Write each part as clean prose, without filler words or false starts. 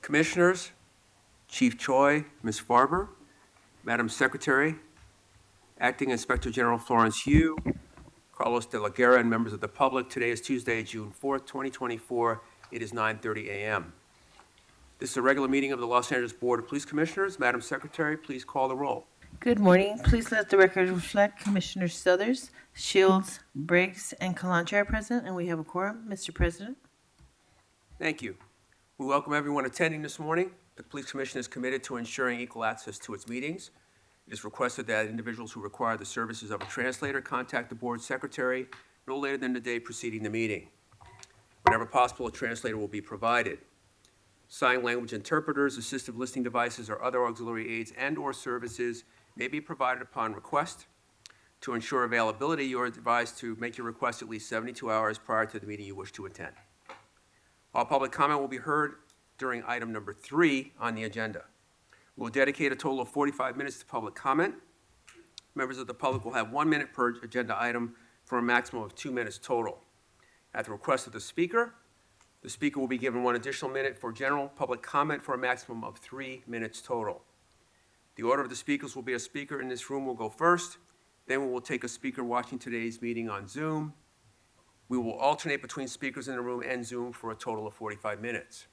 Commissioners, Chief Choi, Ms. Farber, Madam Secretary, Acting Inspector General Florence Yu, Carlos de la Guerra, and members of the public, today is Tuesday, June 4th, 2024. It is 9:30 a.m. This is a regular meeting of the Los Angeles Board of Police Commissioners. Madam Secretary, please call the roll. Good morning. Please let the record reflect Commissioner Suthers, Shields, Briggs, and Kalantri are present, and we have a quorum. Mr. President. Thank you. We welcome everyone attending this morning. The Police Commission is committed to ensuring equal access to its meetings. It is requested that individuals who require the services of a translator contact the board secretary no later than the day preceding the meeting. Whenever possible, a translator will be provided. Sign language interpreters, assistive listening devices, or other auxiliary aids and/or services may be provided upon request. To ensure availability, you are advised to make your request at least 72 hours prior to the meeting you wish to attend. All public comment will be heard during item number 3 on the agenda. We'll dedicate a total of 45 minutes to public comment. Members of the public will have 1 minute per agenda item for a maximum of 2 minutes total. At the request of the speaker will be given 1 additional minute for general public comment for a maximum of 3 minutes total. The order of the speakers will be: a speaker in this room will go first, then we will take a speaker watching today's meeting on Zoom. We will alternate between speakers in the room and Zoom for a total of 45 minutes.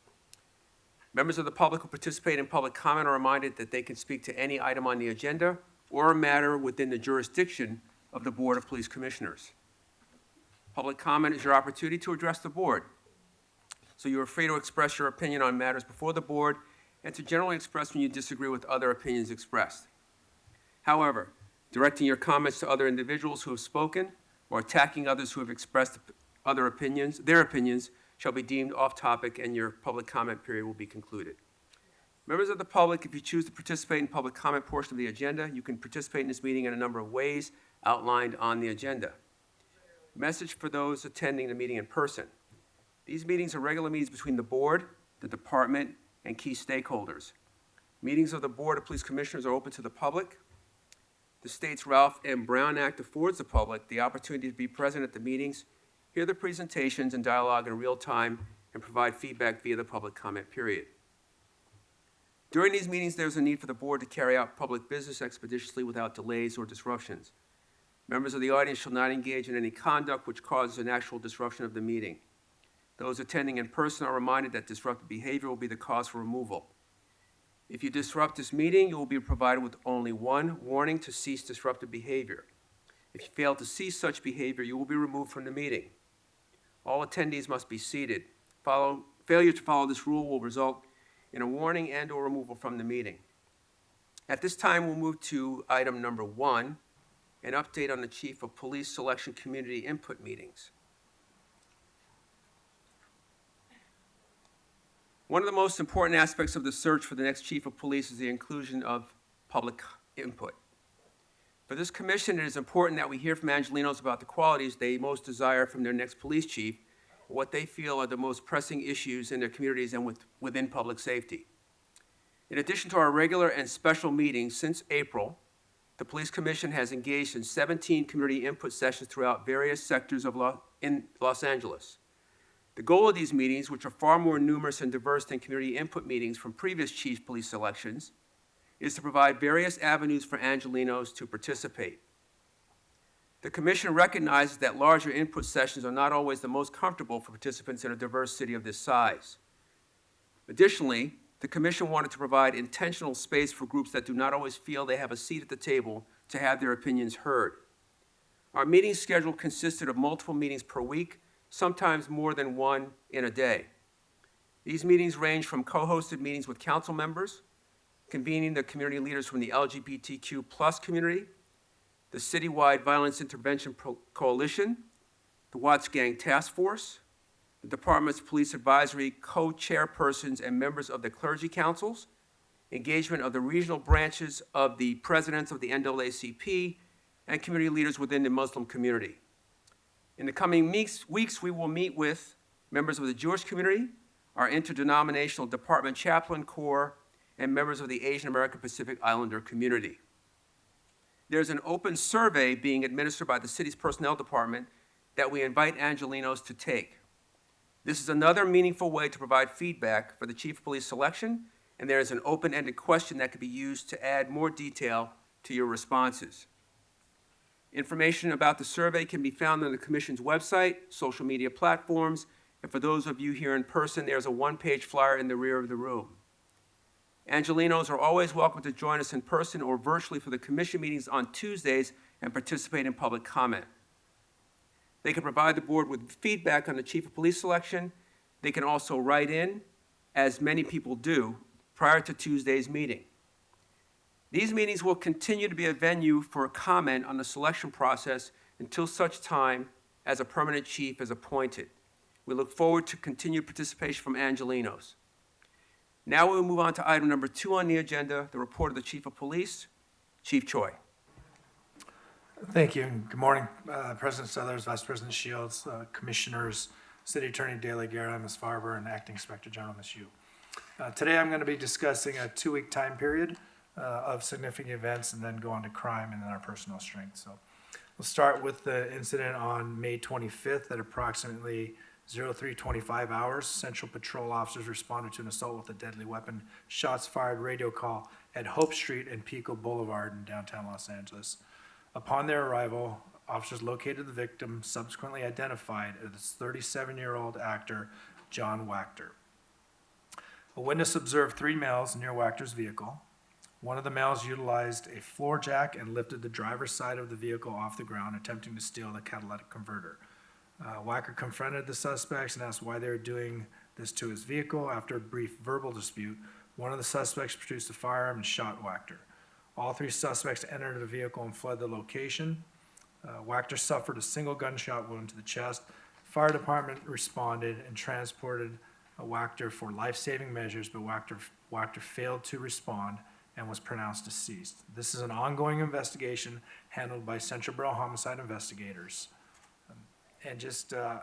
Members of the public who participate in public comment are reminded that they can speak to any item on the agenda or a matter within the jurisdiction of the Board of Police Commissioners. Public comment is your opportunity to address the board, so you are free to express your opinion on matters before the board and to generally express when you disagree with other opinions expressed. However, directing your comments to other individuals who have spoken or attacking others who have expressed their opinions shall be deemed off-topic, and your public comment period will be concluded. Members of the public, if you choose to participate in public comment portion of the agenda, you can participate in this meeting in a number of ways outlined on the agenda. Message for those attending the meeting in person. These meetings are regular meetings between the board, the department, and key stakeholders. Meetings of the Board of Police Commissioners are open to the public. The state's Ralph M. Brown Act affords the public the opportunity to be present at the meetings, hear the presentations and dialogue in real time, and provide feedback via the public comment period. During these meetings, there's a need for the board to carry out public business expeditiously without delays or disruptions. Members of the audience shall not engage in any conduct which causes an actual disruption of the meeting. Those attending in person are reminded that disruptive behavior will be the cause for removal. If you disrupt this meeting, you will be provided with only 1 warning to cease disruptive behavior. If you fail to cease such behavior, you will be removed from the meeting. All attendees must be seated. Failure to follow this rule will result in a warning and/or removal from the meeting. At this time, we'll move to item number 1, an update on the Chief of Police Selection Community Input Meetings. One of the most important aspects of the search for the next Chief of Police is the inclusion of public input. For this commission, it is important that we hear from Angelenos about the qualities they most desire from their next police chief, and what they feel are the most pressing issues in their communities and within public safety. In addition to our regular and special meetings, since April, the Police Commission has engaged in 17 community input sessions throughout various sectors of Los Angeles. The goal of these meetings, which are far more numerous and diverse than community input meetings from previous chief police elections, is to provide various avenues for Angelenos to participate. The Commission recognizes that larger input sessions are not always the most comfortable for participants in a diverse city of this size. Additionally, the Commission wanted to provide intentional space for groups that do not always feel they have a seat at the table to have their opinions heard. Our meeting schedule consisted of multiple meetings per week, sometimes more than 1 in a day. These meetings range from co-hosted meetings with council members, convening the community leaders from the LGBTQ+ community, the Citywide Violence Intervention Coalition, the Watts Gang Task Force, the Department's Police Advisory co-chairpersons and members of the clergy councils, engagement of the regional branches of the presidents of the NAACP, and community leaders within the Muslim community. In the coming weeks, we will meet with members of the Jewish community, our interdenominational department chaplain corps, and members of the Asian American Pacific Islander community. There's an open survey being administered by the city's personnel department that we invite Angelenos to take. This is another meaningful way to provide feedback for the Chief of Police selection, and there is an open-ended question that can be used to add more detail to your responses. Information about the survey can be found on the Commission's website, social media platforms, and for those of you here in person, there's a one-page flyer in the rear of the room. Angelenos are always welcome to join us in person or virtually for the Commission meetings on Tuesdays and participate in public comment. They can provide the board with feedback on the Chief of Police selection. They can also write in, as many people do, prior to Tuesday's meeting. These meetings will continue to be a venue for comment on the selection process until such time as a permanent chief is appointed. We look forward to continued participation from Angelenos. Now we will move on to item number 2 on the agenda, the report of the Chief of Police. Chief Choi. Thank you. Good morning, President Southers, Vice President Shields, Commissioners, City Attorney De La Guerra, Ms. Farber, and Acting Inspector General, Ms. Yu. Today I'm going to be discussing a 2-week time period of significant events and then go on to crime and then our personal strength. So we'll start with the incident on May 25th at approximately 03:25 hours. Central Patrol officers responded to an assault with a deadly weapon, shots fired, radio call at Hope Street and Pico Boulevard in downtown Los Angeles. Upon their arrival, officers located the victim, subsequently identified as 37-year-old actor John Wachter. A witness observed 3 males near Wachter's vehicle. One of the males utilized a floor jack and lifted the driver's side of the vehicle off the ground, attempting to steal the catalytic converter. Wachter confronted the suspects and asked why they were doing this to his vehicle. After a brief verbal dispute, one of the suspects produced a firearm and shot Wachter. All 3 suspects entered the vehicle and fled the location. Wachter suffered a single gunshot wound to the chest. Fire department responded and transported Wachter for life-saving measures, but Wachter failed to respond and was pronounced deceased. This is an ongoing investigation handled by Central Bureau Homicide investigators. And just the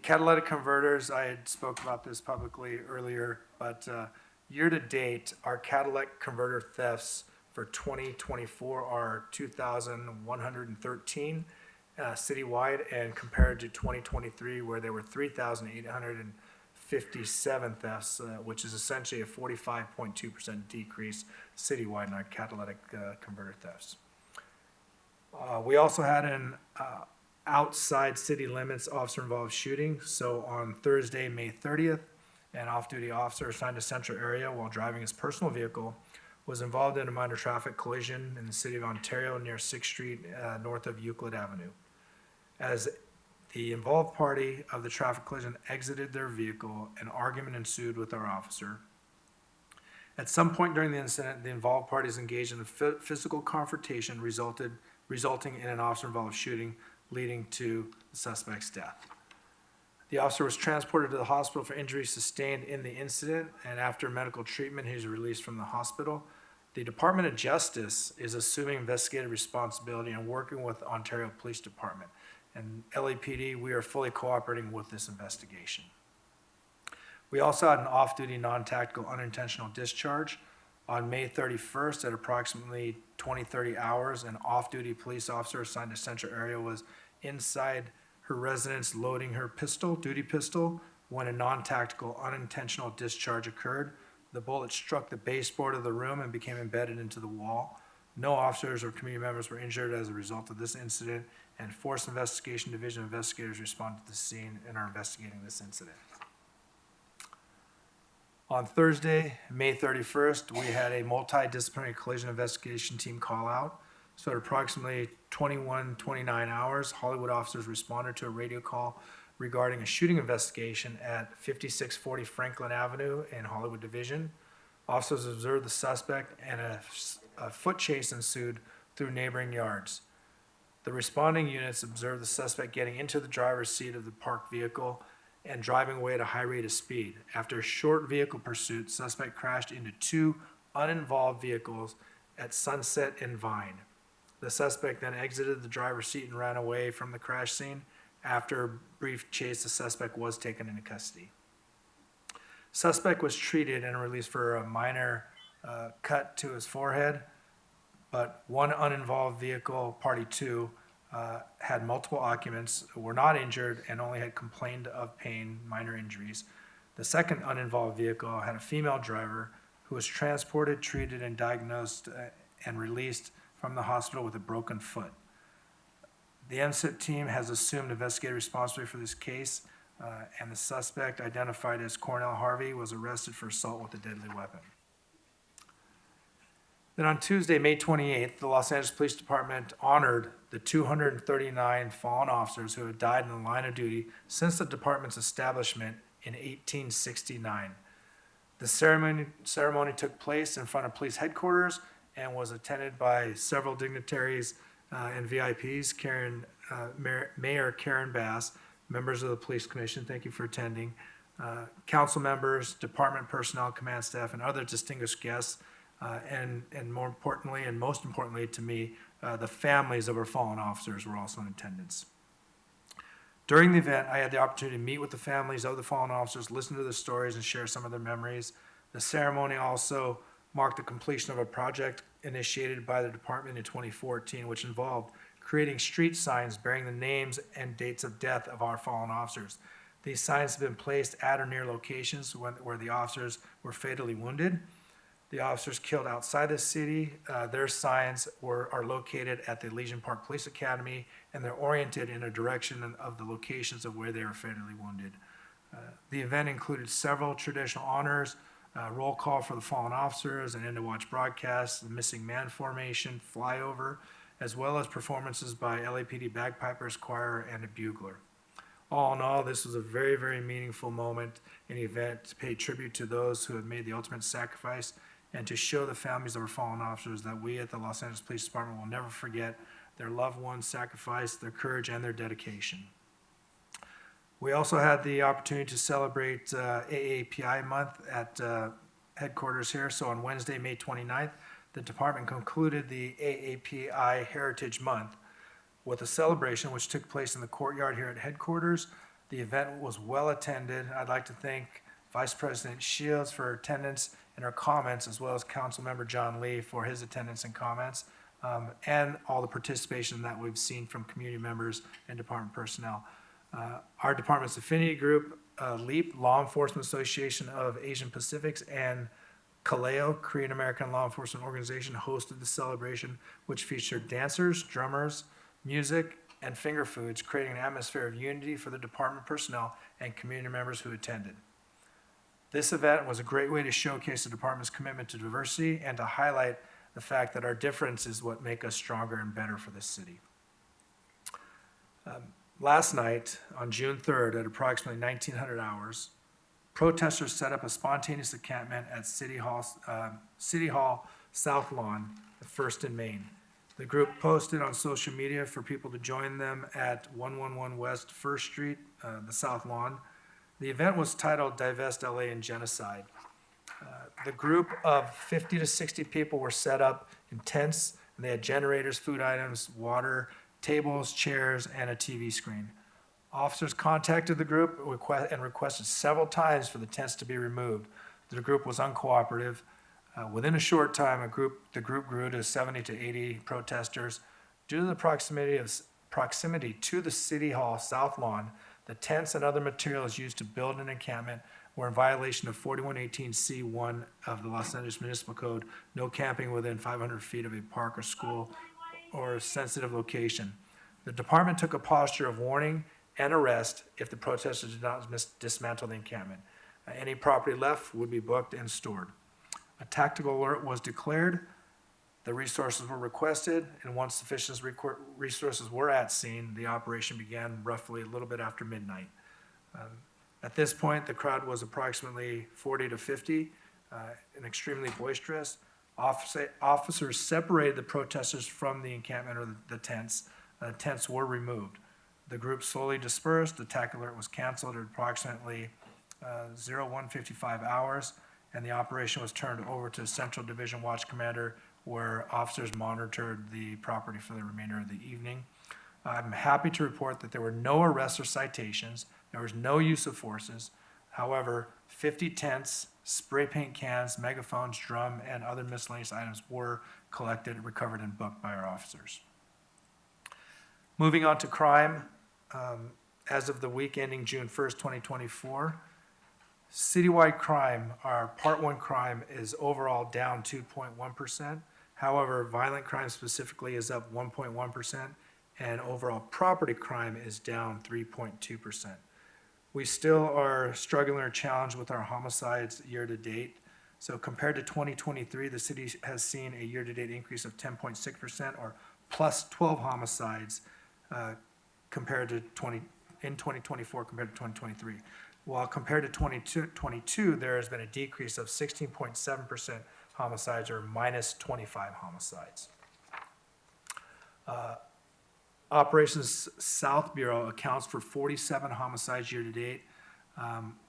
catalytic converters, I had spoke about this publicly earlier, but year to date, our catalytic converter thefts for 2024 are 2,113 citywide, and compared to 2023, where there were 3,857 thefts, which is essentially a 45.2% decrease citywide in our catalytic converter thefts. We also had an outside city limits officer-involved shooting. So on Thursday, May 30th, an off-duty officer assigned to Central area while driving his personal vehicle was involved in a minor traffic collision in the city of Ontario near 6th Street, north of Euclid Avenue. As the involved party of the traffic collision exited their vehicle, an argument ensued with our officer. At some point during the incident, the involved parties engaged in a physical confrontation resulting in an officer-involved shooting, leading to the suspect's death. The officer was transported to the hospital for injuries sustained in the incident, and after medical treatment, he was released from the hospital. The Department of Justice is assuming investigative responsibility and working with Ontario Police Department. And LAPD, we are fully cooperating with this investigation. We also had an off-duty, non-tactical, unintentional discharge. On May 31st at approximately 20-30 hours, an off-duty police officer assigned to Central area was inside her residence loading her duty pistol, when a non-tactical, unintentional discharge occurred. The bullet struck the baseboard of the room and became embedded into the wall. No officers or community members were injured as a result of this incident, and Force Investigation Division investigators responded to the scene and are investigating this incident. On Thursday, May 31st, we had a multidisciplinary collision investigation team call out. So at approximately 21-29 hours, Hollywood officers responded to a radio call regarding a shooting investigation at 5640 Franklin Avenue in Hollywood Division. Officers observed the suspect and a foot chase ensued through neighboring yards. The responding units observed the suspect getting into the driver's seat of the parked vehicle and driving away at a high rate of speed. After a short vehicle pursuit, suspect crashed into 2 uninvolved vehicles at Sunset and Vine. The suspect then exited the driver's seat and ran away from the crash scene. After a brief chase, the suspect was taken into custody. Suspect was treated and released for a minor cut to his forehead, but one uninvolved vehicle, party 2, had multiple occupants, were not injured, and only had complained of pain, minor injuries. The second uninvolved vehicle had a female driver who was transported, treated, and diagnosed and released from the hospital with a broken foot. The MSIP team has assumed investigative responsibility for this case, and the suspect, identified as Cornell Harvey, was arrested for assault with a deadly weapon. Then on Tuesday, May 28th, the Los Angeles Police Department honored the 239 fallen officers who have died in the line of duty since the department's establishment in 1869. The ceremony took place in front of police headquarters and was attended by several dignitaries and VIPs. Mayor Karen Bass, members of the Police Commission, thank you for attending, council members, department personnel, command staff, and other distinguished guests, and more importantly, and most importantly to me, the families of our fallen officers were also in attendance. During the event, I had the opportunity to meet with the families of the fallen officers, listen to their stories, and share some of their memories. The ceremony also marked the completion of a project initiated by the department in 2014, which involved creating street signs bearing the names and dates of death of our fallen officers. These signs have been placed at or near locations where the officers were fatally wounded. The officers killed outside the city, their signs are located at the Elysian Park Police Academy, and they're oriented in a direction of the locations of where they were fatally wounded. The event included several traditional honors, roll call for the fallen officers, an end-of-watch broadcast, the missing man formation, flyover, as well as performances by LAPD bagpipers, choir, and a bugler. All in all, this was a very, very meaningful moment in the event to pay tribute to those who have made the ultimate sacrifice and to show the families of our fallen officers that we at the Los Angeles Police Department will never forget their loved ones' sacrifice, their courage, and their dedication. We also had the opportunity to celebrate AAPI month at headquarters here. So on Wednesday, May 29th, the department concluded the AAPI Heritage Month with a celebration which took place in the courtyard here at headquarters. The event was well attended. I'd like to thank Vice President Shields for her attendance and her comments, as well as Councilmember John Lee for his attendance and comments, and all the participation that we've seen from community members and department personnel. Our department's affinity group, LEAP, Law Enforcement Association of Asian Pacifics, and Kaleo, Korean American Law Enforcement Organization, hosted the celebration, which featured dancers, drummers, music, and finger foods, creating an atmosphere of unity for the department personnel and community members who attended. This event was a great way to showcase the department's commitment to diversity and to highlight the fact that our difference is what make us stronger and better for this city. Last night, on June 3rd, at approximately 1900 hours, protesters set up a spontaneous encampment at City Hall South Lawn, the First and Main. The group posted on social media for people to join them at 111 West First Street, the South Lawn. The event was titled Divest LA and Genocide. The group of 50 to 60 people were set up in tents, and they had generators, food items, water, tables, chairs, and a TV screen. Officers contacted the group and requested several times for the tents to be removed. The group was uncooperative. Within a short time, the group grew to 70 to 80 protesters. Due to the proximity to the City Hall South Lawn, the tents and other materials used to build an encampment were in violation of 4118C1 of the Los Angeles Municipal Code, no camping within 500 feet of a park or school or a sensitive location. The department took a posture of warning and arrest if the protesters did not dismantle the encampment. Any property left would be booked and stored. A tactical alert was declared, the resources were requested, and once sufficient resources were at scene, the operation began roughly a little bit after midnight. At this point, the crowd was approximately 40 to 50 and extremely boisterous. Officers separated the protesters from the encampment or the tents. Tents were removed. The group slowly dispersed. The tactical alert was canceled at approximately 01:55 hours, and the operation was turned over to Central Division Watch Commander, where officers monitored the property for the remainder of the evening. I'm happy to report that there were no arrests or citations. There was no use of forces. However, 50 tents, spray paint cans, megaphones, drum, and other miscellaneous items were collected, recovered, and booked by our officers. Moving on to crime, as of the week ending June 1st, 2024, citywide crime, our Part 1 crime is overall down 2.1%. However, violent crime specifically is up 1.1%, and overall property crime is down 3.2%. We still are struggling or challenged with our homicides year-to-date. So compared to 2023, the city has seen a year-to-date increase of 10.6%, or plus 12 homicides compared to 2024 compared to 2023. While compared to 2022, there has been a decrease of 16.7% homicides, or minus 25 homicides. Operations South Bureau accounts for 47 homicides year-to-date,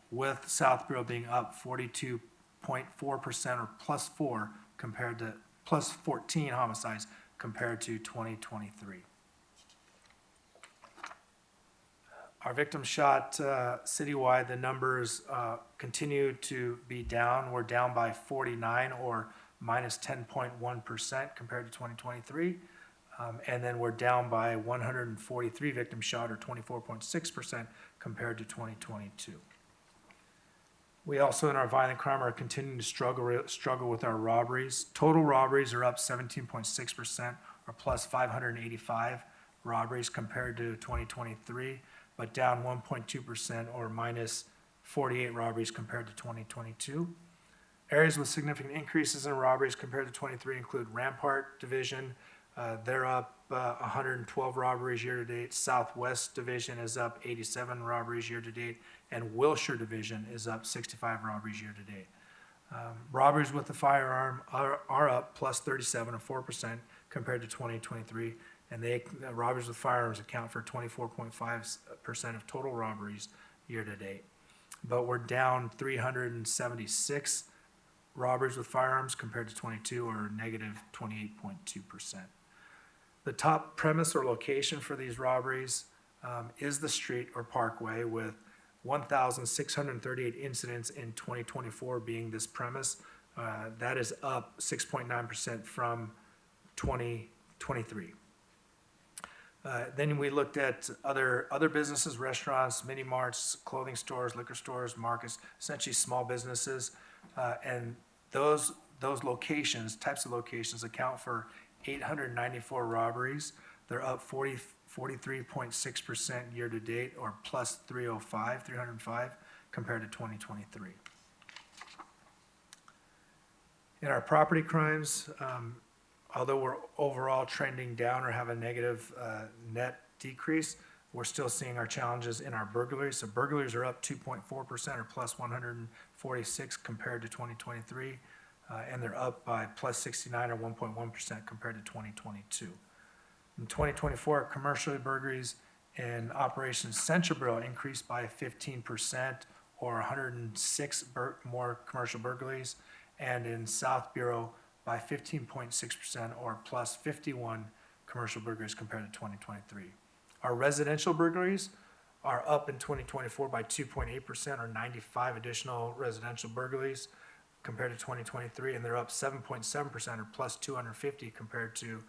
with South Bureau being up 42.4%, or plus 4 compared to plus 14 homicides compared to 2023. Our victim shot citywide, the numbers continue to be down. We're down by 49, or minus 10.1% compared to 2023. And then we're down by 143 victims shot, or 24.6% compared to 2022. We also, in our violent crime, are continuing to struggle with our robberies. Total robberies are up 17.6%, or plus 585 robberies compared to 2023, but down 1.2%, or minus 48 robberies compared to 2022. Areas with significant increases in robberies compared to 23 include Rampart Division. They're up 112 robberies year-to-date. Southwest Division is up 87 robberies year-to-date, and Wilshire Division is up 65 robberies year-to-date. Robberies with the firearm are up plus 37, or 4% compared to 2023, and robberies with firearms account for 24.5% of total robberies year-to-date. But we're down 376 robberies with firearms compared to 22, or negative 28.2%. The top premise or location for these robberies is the street or parkway, with 1,638 incidents in 2024 being this premise. That is up 6.9% from 2023. Then we looked at other businesses, restaurants, mini marts, clothing stores, liquor stores, markets, essentially small businesses, and those locations, types of locations, account for 894 robberies. They're up 43.6% year-to-date, or plus 305 compared to 2023. In our property crimes, although we're overall trending down or have a negative net decrease, we're still seeing our challenges in our burglaries. So burglaries are up 2.4%, or plus 146 compared to 2023. And they're up by plus 69, or 1.1% compared to 2022. In 2024, commercial burglaries in Operations Central Bureau increased by 15%, or 106 more commercial burglaries, and in South Bureau by 15.6%, or plus 51 commercial burglaries compared to 2023. Our residential burglaries are up in 2024 by 2.8%, or 95 additional residential burglaries compared to 2023, and they're up 7.7%, or plus 250 compared to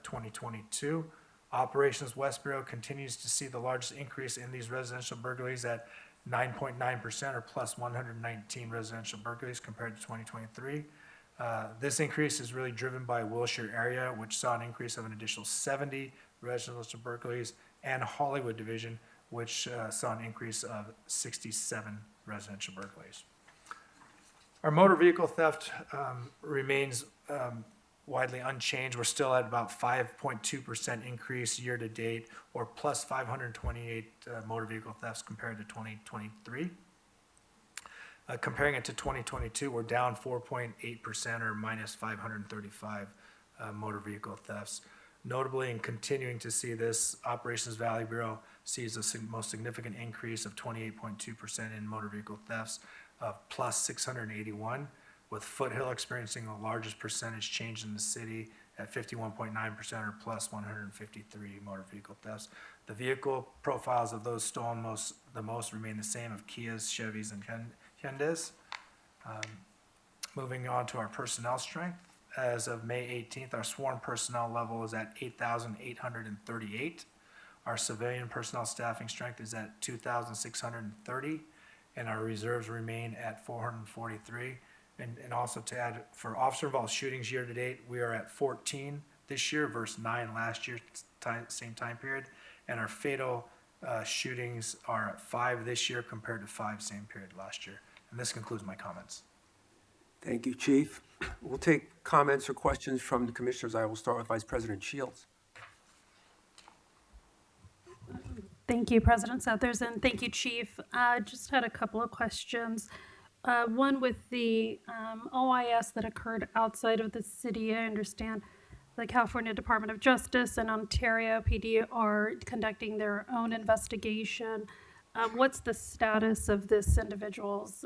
2022. Operations West Bureau continues to see the largest increase in these residential burglaries at 9.9%, or plus 119 residential burglaries compared to 2023. This increase is really driven by Wilshire area, which saw an increase of an additional 70 residential burglaries, and Hollywood Division, which saw an increase of 67 residential burglaries. Our motor vehicle theft remains widely unchanged. We're still at about 5.2% increase year-to-date, or plus 528 motor vehicle thefts compared to 2023. Comparing it to 2022, we're down 4.8%, or minus 535 motor vehicle thefts. Notably, in continuing to see this, Operations Valley Bureau sees a most significant increase of 28.2% in motor vehicle thefts, of plus 681, with Foothill experiencing the largest percentage change in the city at 51.9%, or plus 153 motor vehicle thefts. The vehicle profiles of those stolen the most remain the same, of Kias, Chevys, and Hyundais. Moving on to our personnel strength. As of May 18th, our sworn personnel level is at 8,838. Our civilian personnel staffing strength is at 2,630, and our reserves remain at 443. And also to add, for officer-involved shootings year-to-date, we are at 14 this year versus 9 last year, same time period. And our fatal shootings are at 5 this year compared to 5 same period last year. And this concludes my comments. Thank you, Chief. We'll take comments or questions from the commissioners. I will start with Vice President Shields. Thank you, President Southers, and thank you, Chief. Just had a couple of questions. One with the OIS that occurred outside of the city. I understand the California Department of Justice and Ontario PD are conducting their own investigation. What's the status of this individual's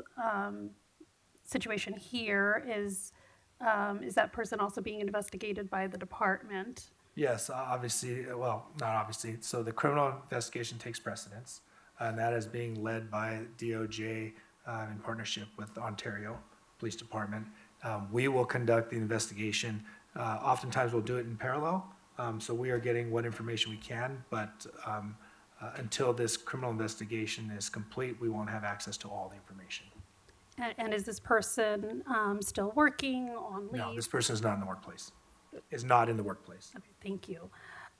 situation here? Is that person also being investigated by the department? Yes, obviously, well, not obviously. So the criminal investigation takes precedence, and that is being led by DOJ in partnership with Ontario Police Department. We will conduct the investigation. Oftentimes, we'll do it in parallel. So we are getting what information we can, but until this criminal investigation is complete, we won't have access to all the information. And is this person still working on leave? No, this person is not in the workplace. Is not in the workplace. Okay, thank you.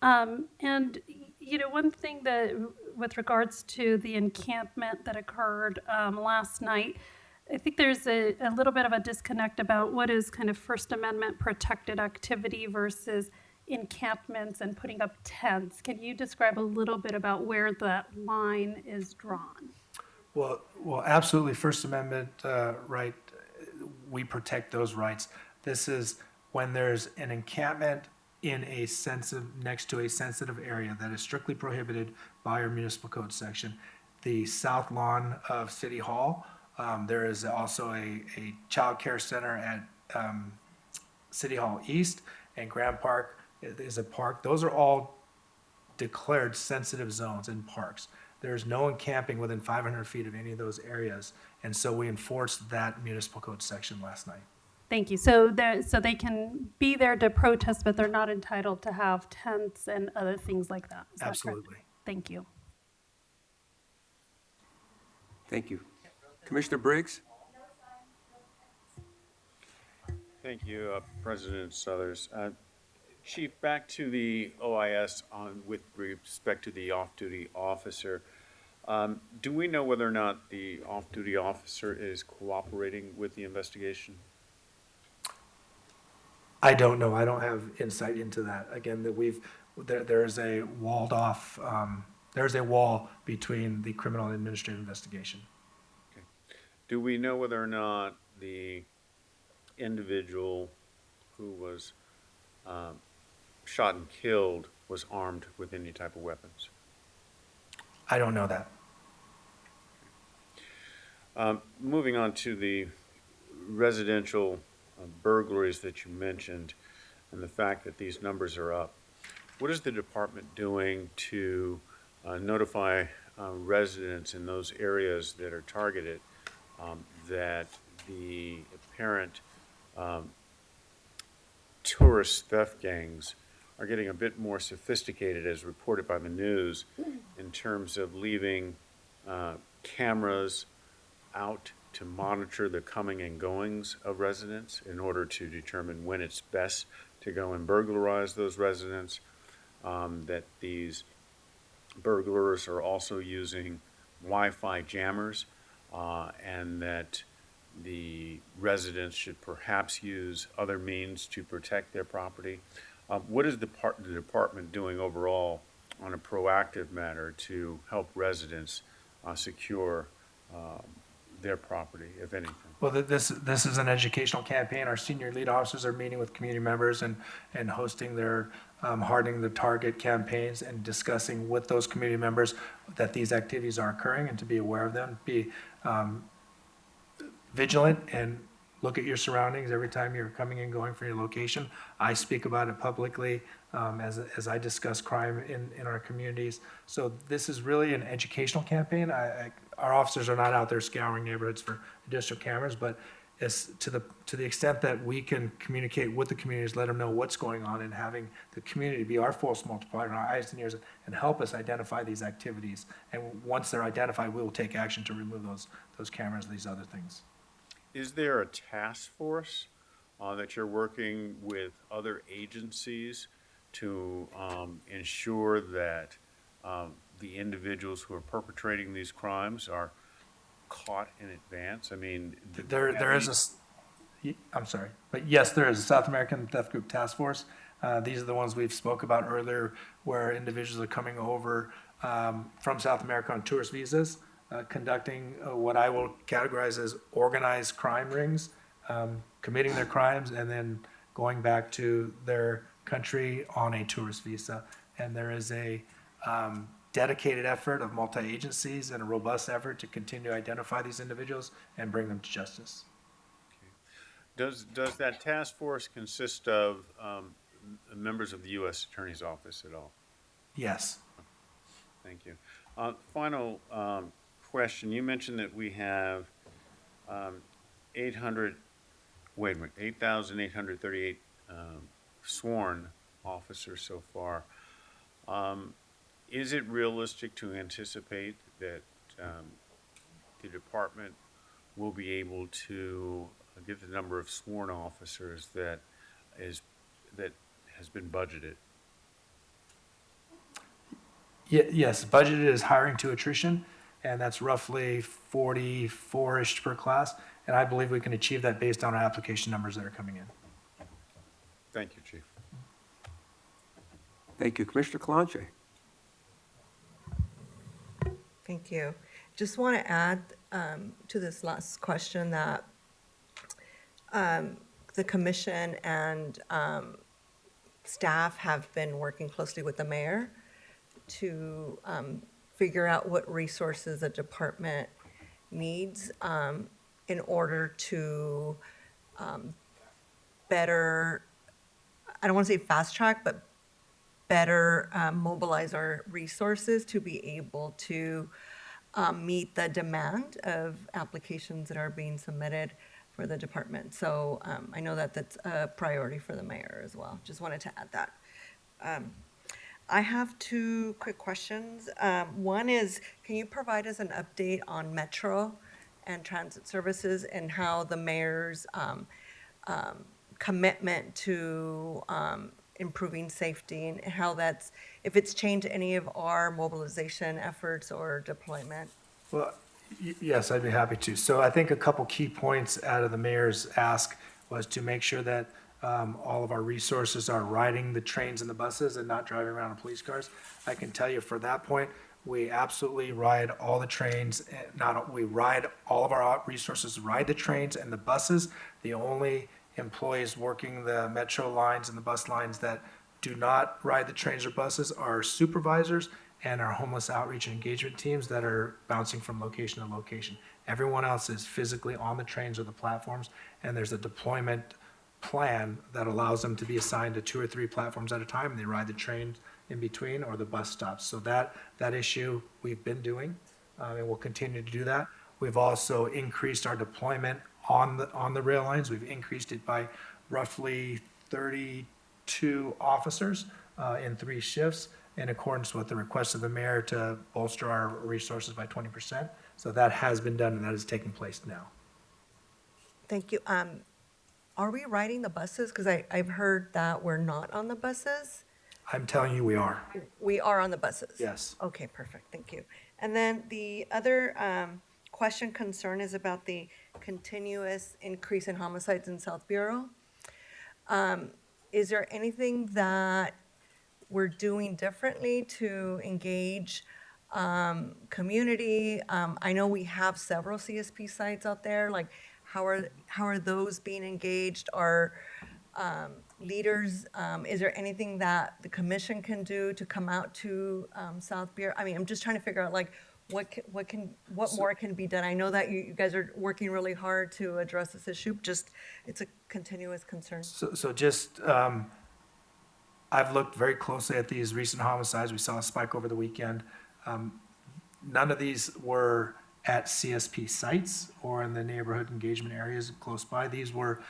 And, you know, one thing that, with regards to the encampment that occurred last night, I think there's a little bit of a disconnect about what is kind of First Amendment protected activity versus encampments and putting up tents. Can you describe a little bit about where that line is drawn? Well, absolutely. First Amendment right, we protect those rights. This is when there's an encampment in a next to a sensitive area that is strictly prohibited by our municipal code section. The south lawn of City Hall, there is also a child care center at City Hall East, and Grand Park is a park. Those are all declared sensitive zones in parks. There's no encamping within 500 feet of any of those areas, and so we enforced that municipal code section last night. Thank you. So they can be there to protest, but they're not entitled to have tents and other things like that. Is that correct? Absolutely. Thank you. Thank you. Commissioner Briggs? Thank you, President Southers. Chief, back to the OIS with respect to the off-duty officer. Do we know whether or not the off-duty officer is cooperating with the investigation? I don't know. I don't have insight into that. Again, that there's a walled off, there's a wall between the criminal and administrative investigation. Okay. Do we know whether or not the individual who was shot and killed was armed with any type of weapons? I don't know that. Moving on to the residential burglaries that you mentioned and the fact that these numbers are up. What is the department doing to notify residents in those areas that are targeted that the apparent tourist theft gangs are getting a bit more sophisticated, as reported by the news, in terms of leaving cameras out to monitor the coming and goings of residents in order to determine when it's best to go and burglarize those residents, that these burglars are also using Wi-Fi jammers, and that the residents should perhaps use other means to protect their property. What is the department doing overall on a proactive manner to help residents secure their property, if anything? Well, this is an educational campaign. Our senior lead officers are meeting with community members and hosting their hardening the target campaigns and discussing with those community members that these activities are occurring and to be aware of them, be vigilant and look at your surroundings every time you're coming and going from your location. I speak about it publicly as I discuss crime in our communities. So this is really an educational campaign. Our officers are not out there scouring neighborhoods for additional cameras, but is to the extent that we can communicate with the communities, let them know what's going on, and having the community be our force multiplier and our eyes and ears and help us identify these activities. And once they're identified, we will take action to remove those cameras, these other things. Is there a task force that you're working with other agencies to ensure that the individuals who are perpetrating these crimes are caught in advance? I mean, There is I'm sorry, but yes, there is a South American Theft Group Task Force. These are the ones we've spoke about earlier, where individuals are coming over from South America on tourist visas, conducting what I will categorize as organized crime rings, committing their crimes, and then going back to their country on a tourist visa. And there is a dedicated effort of multi-agencies and a robust effort to continue to identify these individuals and bring them to justice. Does that task force consist of members of the U.S. Attorney's Office at all? Yes. Thank you. Final question. You mentioned that we have 8,838 sworn officers so far. Is it realistic to anticipate that the department will be able to get the number of sworn officers that has been budgeted? Yes, budgeted is hiring to attrition, and that's roughly 44-ish per class. And I believe we can achieve that based on our application numbers that are coming in. Thank you, Chief. Thank you. Commissioner Kalanche. Thank you. Just want to add to this last question that the commission and staff have been working closely with the mayor to figure out what resources the department needs in order to better, I don't want to say fast track, but better mobilize our resources to be able to meet the demand of applications that are being submitted for the department. So I know that that's a priority for the mayor as well. Just wanted to add that. I have two quick questions. One is, can you provide us an update on Metro and transit services and how the mayor's commitment to improving safety and how that's, if it's changed any of our mobilization efforts or deployment? Well, yes, I'd be happy to. So I think a couple key points out of the mayor's ask was to make sure that all of our resources are riding the trains and the buses and not driving around in police cars. I can tell you for that point, we absolutely ride all the trains. We ride all of our resources, ride the trains and the buses. The only employees working the metro lines and the bus lines that do not ride the trains or buses are supervisors and our homeless outreach and engagement teams that are bouncing from location to location. Everyone else is physically on the trains or the platforms, and there's a deployment plan that allows them to be assigned to 2 or 3 platforms at a time, and they ride the train in between or the bus stops. So that issue we've been doing, and we'll continue to do that. We've also increased our deployment on the rail lines. We've increased it by roughly 32 officers in 3 shifts in accordance with the request of the mayor to bolster our resources by 20%. So that has been done and that is taking place now. Thank you. Are we riding the buses? Because I've heard that we're not on the buses. I'm telling you, we are. We are on the buses? Yes. Okay, perfect, thank you. And then the other concern is about the continuous increase in homicides in South Bureau. Is there anything that we're doing differently to engage community? I know we have several CSP sites out there, like how are those being engaged? Are leaders, is there anything that the commission can do to come out to South Bureau? I mean, I'm just trying to figure out like what more can be done? I know that you guys are working really hard to address this issue, just it's a continuous concern. So just, I've looked very closely at these recent homicides. We saw a spike over the weekend. None of these were at CSP sites or in the neighborhood engagement areas close by. These were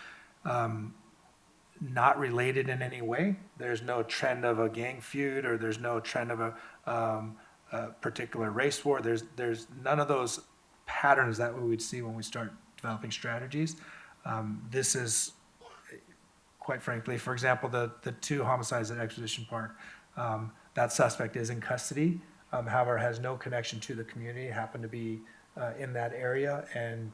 not related in any way. There's no trend of a gang feud, or there's no trend of a particular race war. There's none of those patterns that we would see when we start developing strategies. This is, quite frankly, for example, the two homicides at Exposition Park, that suspect is in custody, however, has no connection to the community, happened to be in that area, and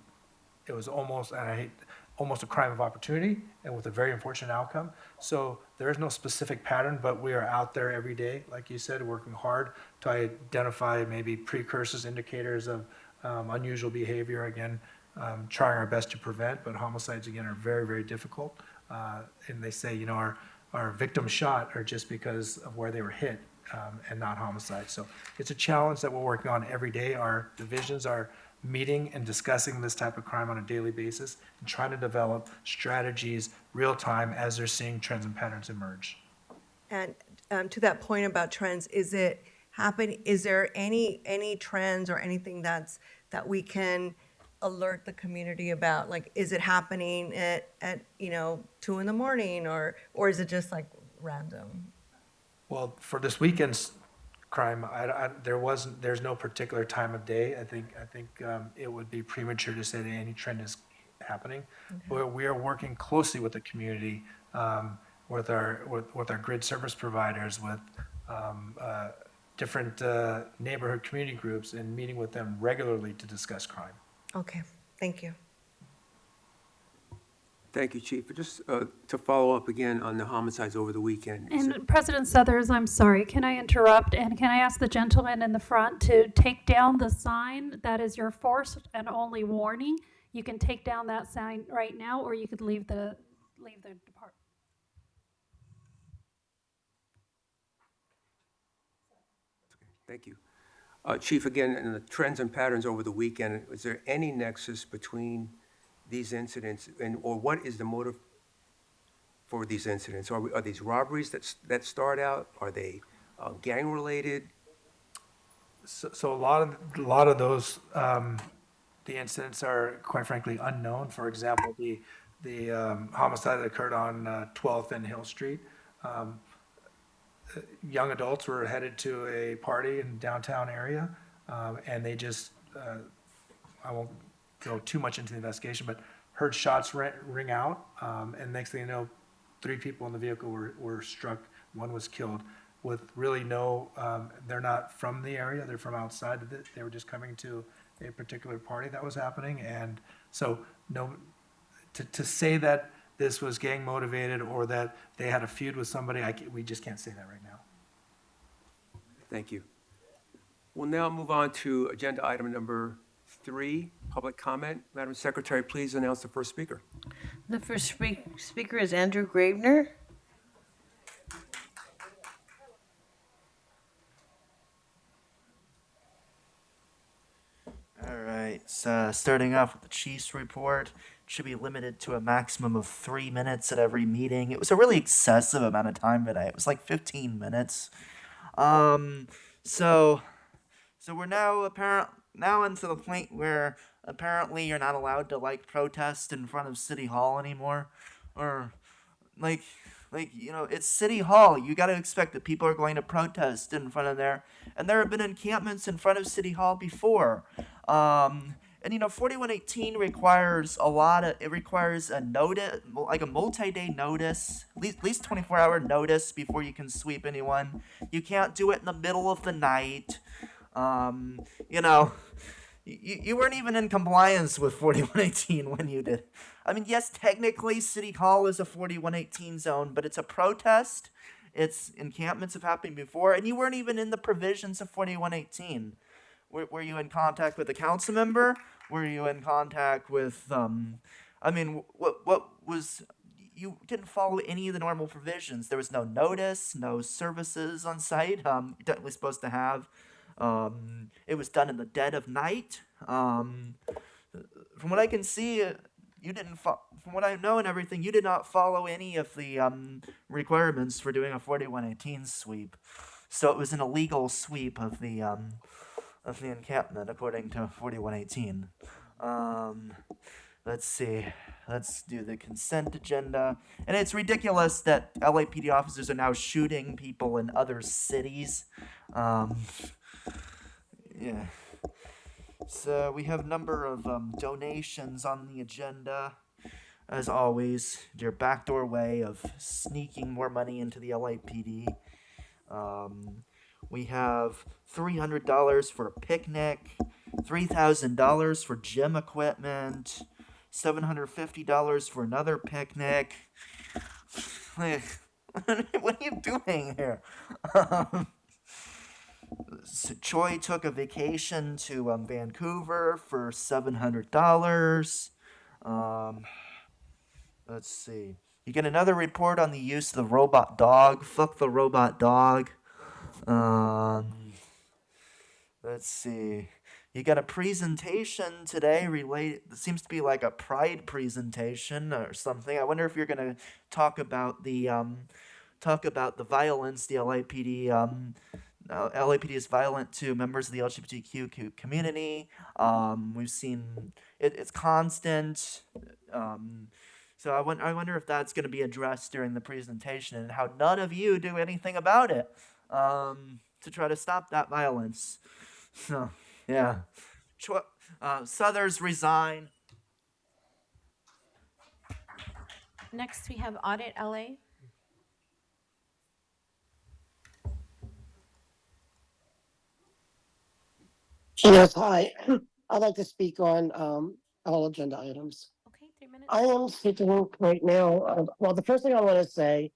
it was almost, and I hate, almost a crime of opportunity, and with a very unfortunate outcome. So there is no specific pattern, but we are out there every day, like you said, working hard to identify maybe precursors, indicators of unusual behavior. Again, trying our best to prevent, but homicides, again, are very, very difficult. And they say, you know, our victims shot are just because of where they were hit, and not homicide. So it's a challenge that we're working on every day. Our divisions are meeting and discussing this type of crime on a daily basis and trying to develop strategies real time as they're seeing trends and patterns emerge. And to that point about trends, is it happening? Is there any trends or anything that we can alert the community about? Like, is it happening at 2 in the morning, or is it just like random? Well, for this weekend's crime, there's no particular time of day. I think it would be premature to say that any trend is happening. But we are working closely with the community, with our grid service providers, with different neighborhood community groups, and meeting with them regularly to discuss crime. Okay, thank you. Thank you, Chief. Just to follow up again on the homicides over the weekend. And President Suthers, I'm sorry, can I interrupt? And can I ask the gentleman in the front to take down the sign that is your first and only warning? You can take down that sign right now, or you could leave the department. Thank you. Chief, again, in the trends and patterns over the weekend, is there any nexus between these incidents, or what is the motive for these incidents? Are these robberies that start out? Are they gang related? So a lot of those the incidents are, quite frankly, unknown. For example, the homicide that occurred on 12th and Hill Street. Young adults were headed to a party in the downtown area, and they just I won't go too much into the investigation, but heard shots ring out, and next thing you know, 3 people in the vehicle were struck. 1 was killed, with really no, they're not from the area, they're from outside of it. They were just coming to a particular party that was happening, and so to say that this was gang motivated or that they had a feud with somebody, we just can't say that right now. Thank you. We'll now move on to agenda item number 3, public comment. Madam Secretary, please announce the first speaker. The first speaker is Andrew Gravener. All right, so starting off with the Chiefs report, should be limited to a maximum of 3 minutes at every meeting. It was a really excessive amount of time today. It was like 15 minutes. So we're now into the point where apparently you're not allowed to protest in front of City Hall anymore, or it's City Hall. You got to expect that people are going to protest in front of there, and there have been encampments in front of City Hall before. And 4118 requires a notice, like a multi-day notice, at least 24-hour notice before you can sweep anyone. You can't do it in the middle of the night. You weren't even in compliance with 4118 when you did. I mean, yes, technically City Hall is a 4118 zone, but it's a protest. Its encampments have happened before, and you weren't even in the provisions of 4118. Were you in contact with a council member? Were you in contact with, what was, you didn't follow any of the normal provisions. There was no notice, no services on site. You're definitely supposed to have. It was done in the dead of night. From what I can see, you didn't. From what I know and everything, you did not follow any of the requirements for doing a 4118 sweep. So it was an illegal sweep of the of the encampment, according to 4118. Let's see. Let's do the consent agenda. And it's ridiculous that LAPD officers are now shooting people in other cities. Yeah. So we have a number of donations on the agenda. As always, your backdoor way of sneaking more money into the LAPD. We have $300 for a picnic, $3,000 for gym equipment, $750 for another picnic. Like, what are you doing here? So Choi took a vacation to Vancouver for $700. Let's see. You get another report on the use of the robot dog. Fuck the robot dog. Let's see. You got a presentation today related. It seems to be like a pride presentation or something. I wonder if you're gonna talk about the violence the LAPD is violent to members of the LGBTQ community. We've seen it's constant. So I wonder if that's going to be addressed during the presentation and how none of you do anything about it to try to stop that violence. So, yeah. Southers resign. Next, we have Audit LA. Yes, hi. I'd like to speak on all agenda items. Okay, 3 minutes. I am speaking right now. Well, the first thing I want to say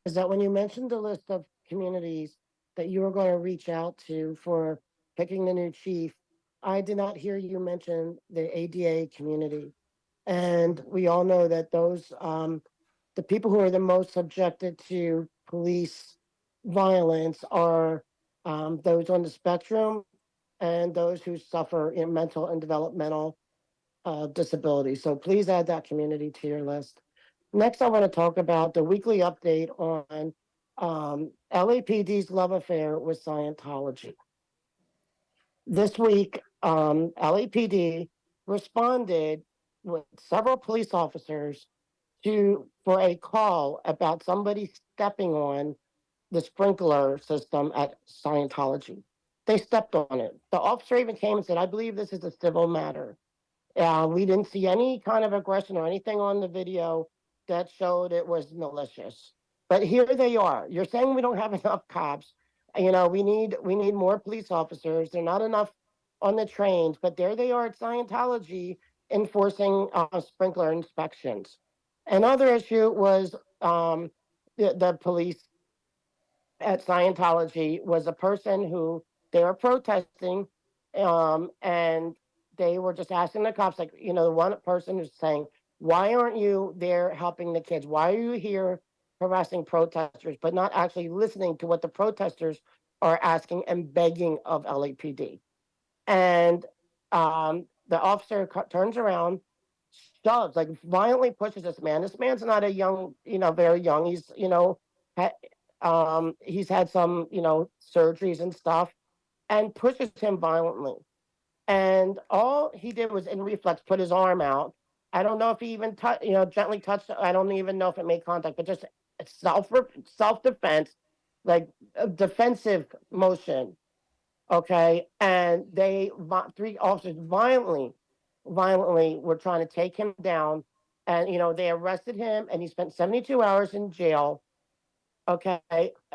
is that when you mentioned the list of communities that you were going to reach out to for picking the new chief, I did not hear you mention the ADA community. And we all know that those, the people who are the most subjected to police violence are those on the spectrum and those who suffer in mental and developmental disability. So please add that community to your list. Next, I want to talk about the weekly update on LAPD's love affair with Scientology. This week, LAPD responded with several police officers for a call about somebody stepping on the sprinkler system at Scientology. They stepped on it. The officer even came and said, I believe this is a civil matter. We didn't see any kind of aggression or anything on the video that showed it was malicious. But here they are. You're saying we don't have enough cops. You know, we need more police officers. They're not enough on the trains, but there they are at Scientology enforcing sprinkler inspections. Another issue was the police at Scientology was a person who they were protesting, and they were just asking the cops, like, you know, the one person who's saying, why aren't you there helping the kids? Why are you here harassing protesters, but not actually listening to what the protesters are asking and begging of LAPD? And the officer turns around, shoves, like violently pushes this man. This man's not a young, you know, very young. He's, you know, he's had some, you know, surgeries and stuff, and pushes him violently. And all he did was, in reflex, put his arm out. I don't know if he even gently touched. I don't even know if it made contact, but just self defense, like a defensive motion. Okay, and three officers violently were trying to take him down, and you know they arrested him, and he spent 72 hours in jail. Okay,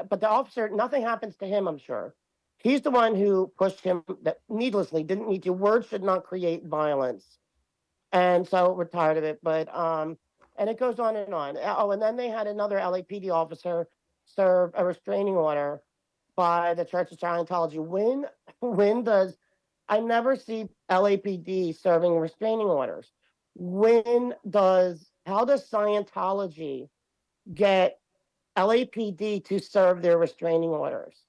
but the officer, nothing happens to him, I'm sure. He's the one who pushed him that needlessly, didn't need to. Words should not create violence. And so we're tired of it. But and it goes on and on. Oh, and then they had another LAPD officer serve a restraining order by the Church of Scientology. When does I never see LAPD serving restraining orders? How does Scientology get LAPD to serve their restraining orders?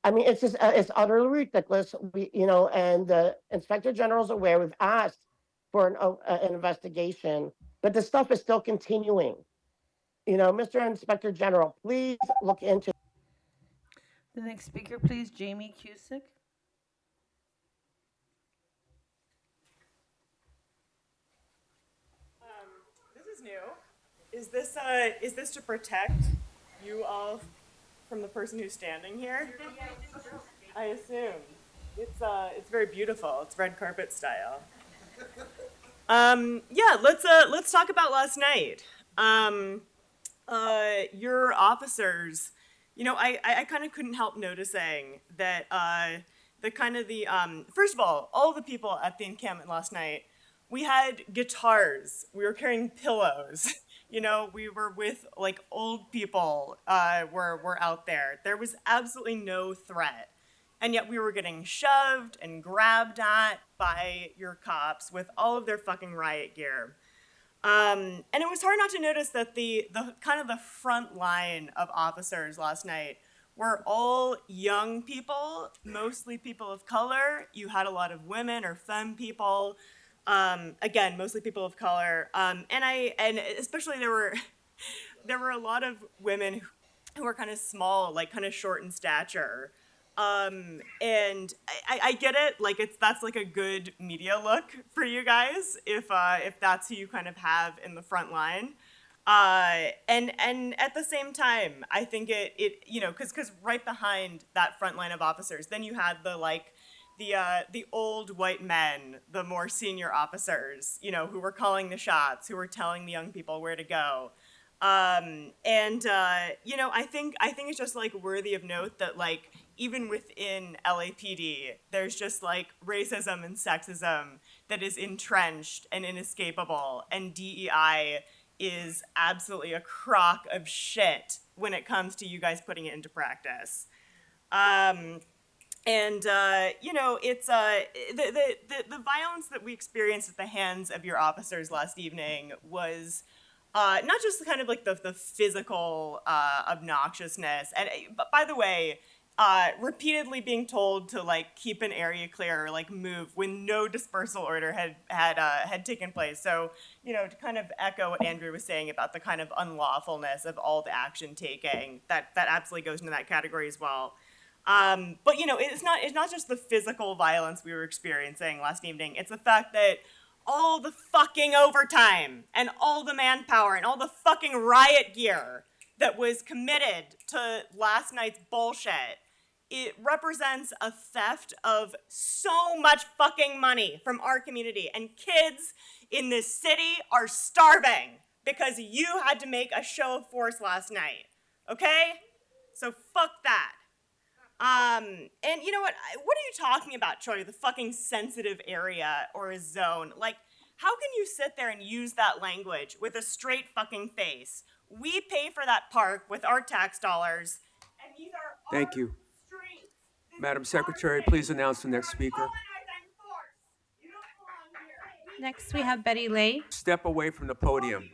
I mean, it's just it's utterly ridiculous. And the Inspector General's aware. We've asked for an investigation, but the stuff is still continuing. You know, Mr. Inspector General, please look into. The next speaker, please, Jamie Cusick. new. Is this to protect you all from the person who's standing here? I assume. It's very beautiful. It's red carpet style. Yeah, let's talk about last night. Your officers, I kind of couldn't help noticing that first of all the people at the encampment last night, we had guitars, we were carrying pillows, we were with like old people, were out there. There was absolutely no threat. And yet we were getting shoved and grabbed at by your cops with all of their fucking riot gear. And it was hard not to notice that the kind of the front line of officers last night were all young people, mostly people of color. You had a lot of women or femme people, again, mostly people of color. And especially there were a lot of women who were kind of small, like kind of short in stature. And I get it, like that's like a good media look for you guys if that's who you kind of have in the front line. And at the same time, I think it because right behind that front line of officers, then you had the old white men, the more senior officers, who were calling the shots, who were telling the young people where to go. I think it's just like worthy of note that like even within LAPD, there's just like racism and sexism that is entrenched and inescapable, and DEI is absolutely a crock of shit when it comes to you guys putting it into practice. It's the violence that we experienced at the hands of your officers last evening was not just kind of like the physical obnoxiousness, but by the way, repeatedly being told to like keep an area clear or like move when no dispersal order had taken place. So to kind of echo what Andrew was saying about the kind of unlawfulness of all the action taking, that absolutely goes into that category as well. But it's not just the physical violence we were experiencing last evening. It's the fact that all the fucking overtime and all the manpower and all the fucking riot gear that was committed to last night's bullshit, it represents a theft of so much fucking money from our community. And kids in this city are starving because you had to make a show of force last night. Okay? So fuck that. And you know what are you talking about, Troy? The fucking sensitive area or a zone? Like, how can you sit there and use that language with a straight fucking face? We pay for that park with our tax dollars, and these are Thank you. streets. This Madam is Secretary, our city. please announce the next speaker. Colonizing force. You don't belong here. Next, we have Betty Lay. Step away from the podium.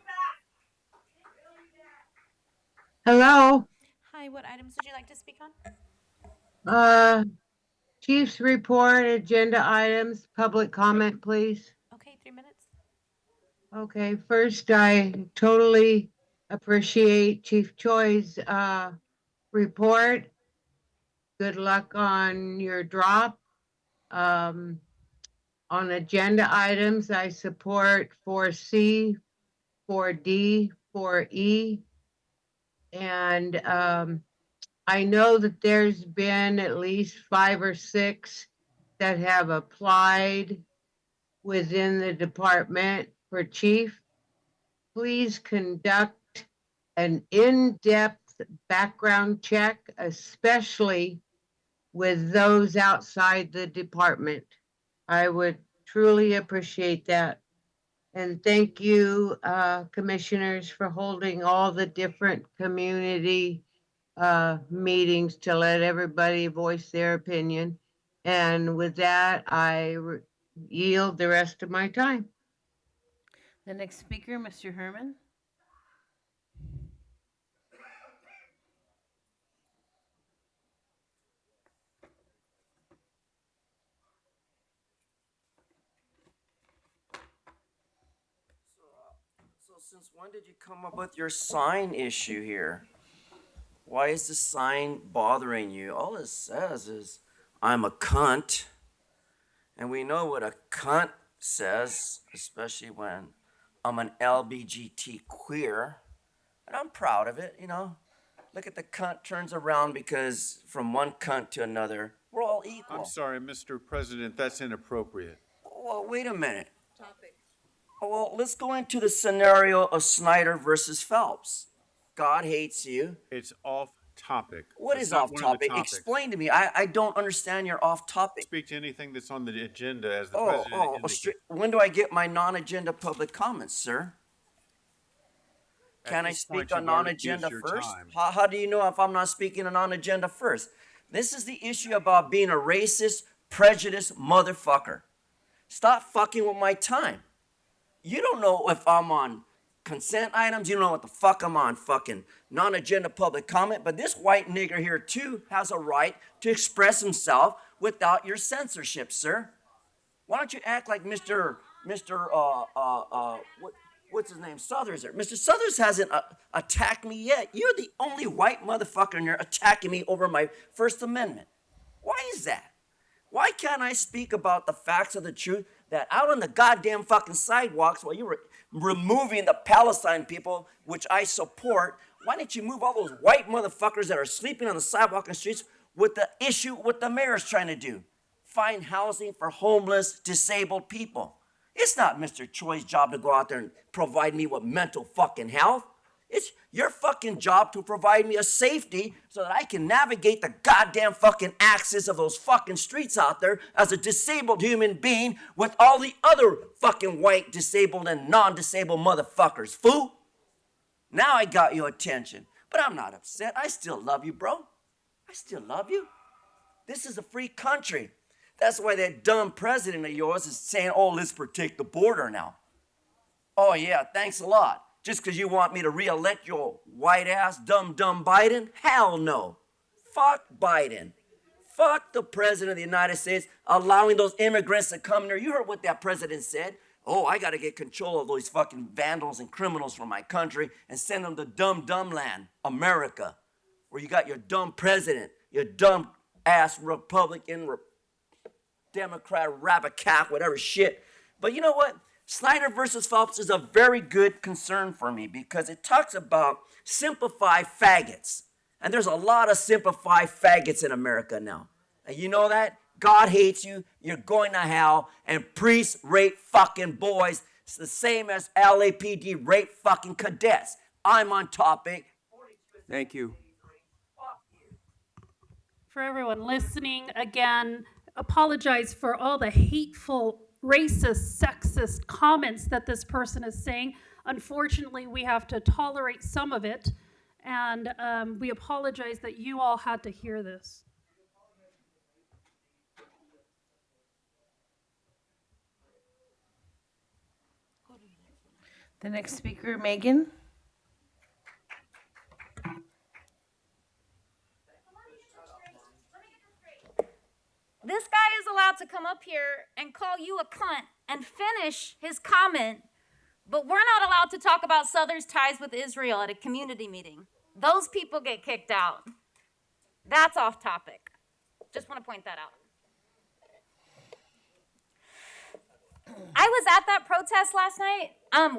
Hello, Hi, what items would you like to speak on? Chief's report, agenda items, public comment, please. Okay, 3 minutes. Okay, first, I totally appreciate Chief Choi's, report. Good luck on your drop. On agenda items, I support 4C, 4D, 4E. And, I know that there's been at least 5 or 6 that have applied within the department for chief. Please conduct an in-depth background check, especially with those outside the department. I would truly appreciate that. And thank you, commissioners, for holding all the different community meetings to let everybody voice their opinion. And with that, I yield the rest of my time. The next speaker, Mr. Herman. So since when did you come up with your sign issue here? Why is the sign bothering you? All it says is, I'm a cunt. And we know what a cunt says, especially when I'm an LBGT queer, and I'm proud of it, Look at the cunt turns around because from one cunt to another, we're all equal. I'm sorry, Mr. President, that's inappropriate. Well, wait a minute. Well, let's go into the scenario of Snyder versus Phelps. God hates you. It's off topic. What That's is not off one of the topic? topics. Explain to me. I don't understand your off topic. Speak to anything that's on the agenda as the Oh, president oh, indicated. when do I get my non-agenda public comments, sir? At Can I this point, speak on you've already used non-agenda your first? time. How do you know if I'm not speaking on non-agenda first? This is the issue about being a racist, prejudiced motherfucker. Stop fucking with my time. You don't know if I'm on consent items. You don't know what the fuck I'm on, fucking non-agenda public comment. But this white nigger here too has a right to express himself without your censorship, sir. Why don't you act like what's his name? Southers. Mr. Southers hasn't attacked me yet. You're the only white motherfucker in there attacking me over my First Amendment. Why is that? Why can't I speak about the facts of the truth that out on the goddamn fucking sidewalks while you were removing the Palestine people, which I support, why didn't you move all those white motherfuckers that are sleeping on the sidewalk and streets with the issue what the mayor's trying to do? Find housing for homeless, disabled people. It's not Mr. Choi's job to go out there and provide me with mental fucking health. It's your fucking job to provide me a safety so that I can navigate the goddamn fucking axis of those fucking streets out there as a disabled human being with all the other fucking white disabled and non-disabled motherfuckers, fool. Now I got your attention, but I'm not upset. I still love you, bro. I still love you. This is a free country. That's why that dumb president of yours is saying, oh, let's protect the border now. Oh, yeah, thanks a lot. Just because you want me to re-elect your white-ass, dumb Biden? Hell no. Fuck Biden. Fuck the president of the United States allowing those immigrants to come in there. You heard what that president said. Oh, I got to get control of those fucking vandals and criminals from my country and send them to dumb land, America, where you got your dumb president, your dumb-ass Republican, Democrat, rabbit cat, whatever shit. But you know what? Snyder versus Phelps is a very good concern for me because it talks about simplified faggots. And there's a lot of simplified faggots in America now. And you know that? God hates you. You're going to hell. And priests rape fucking boys. It's the same as LAPD rape fucking cadets. I'm on topic. Thank you. For everyone listening, again, apologize for all the hateful, racist, sexist comments that this person is saying. Unfortunately, we have to tolerate some of it, and we apologize that you all had to hear this. The next speaker, Megan. This guy is allowed to come up here and call you a cunt and finish his comment, but we're not allowed to talk about Southern's ties with Israel at a community meeting. Those people get kicked out. That's off topic. Just want to point that out. I was at that protest last night.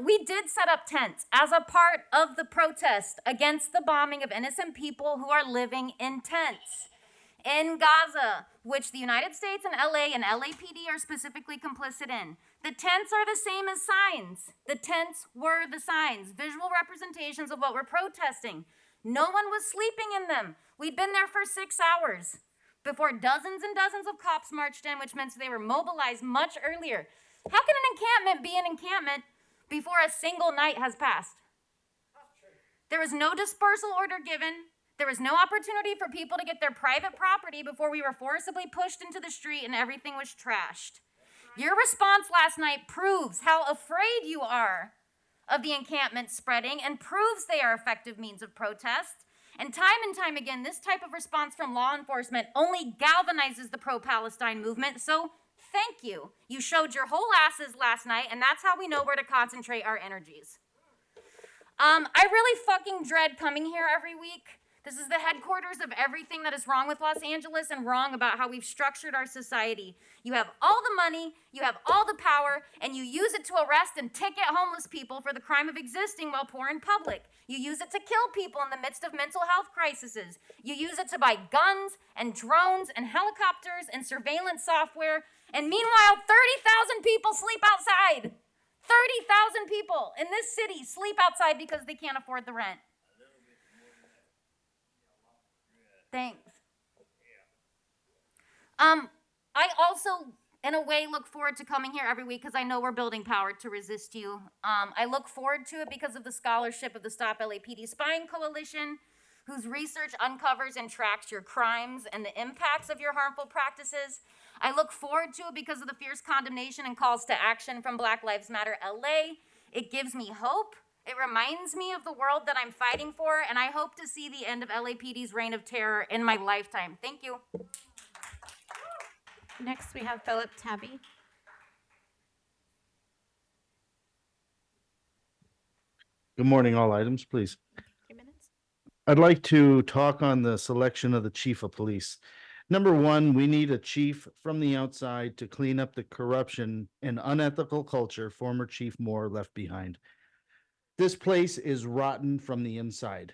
We did set up tents as a part of the protest against the bombing of innocent people who are living in tents in Gaza, which the United States and LA and LAPD are specifically complicit in. The tents are the same as signs. The tents were the signs, visual representations of what we're protesting. No one was sleeping in them. We'd been there for 6 hours before dozens and dozens of cops marched in, which meant they were mobilized much earlier. How can an encampment be an encampment before a single night has passed? There was no dispersal order given. There was no opportunity for people to get their private property before we were forcibly pushed into the street and everything was trashed. Your response last night proves how afraid you are of the encampment spreading and proves they are effective means of protest. And time again, this type of response from law enforcement only galvanizes the pro-Palestine movement. So thank you. You showed your whole asses last night, and that's how we know where to concentrate our energies. I really fucking dread coming here every week This is the headquarters of everything that is wrong with Los Angeles and wrong about how we've structured our society. You have all the money, you have all the power, and you use it to arrest and ticket homeless people for the crime of existing while poor in public. You use it to kill people in the midst of mental health crises. You use it to buy guns and drones and helicopters and surveillance software. And meanwhile, 30,000 people sleep outside. 30,000 people in this city sleep outside because they can't afford the rent. Thanks. I also, in a way, look forward to coming here every week because I know we're building power to resist you. I look forward to it because of the scholarship of the Stop LAPD Spying Coalition, whose research uncovers and tracks your crimes and the impacts of your harmful practices. I look forward to it because of the fierce condemnation and calls to action from Black Lives Matter LA. It gives me hope. It reminds me of the world that I'm fighting for, and I hope to see the end of LAPD's reign of terror in my lifetime. Thank you. Next, we have Philip Tabby. Good morning, all items, please. 3 minutes. I'd like to talk on the selection of the chief of police. Number one, we need a chief from the outside to clean up the corruption and unethical culture former Chief Moore left behind. This place is rotten from the inside.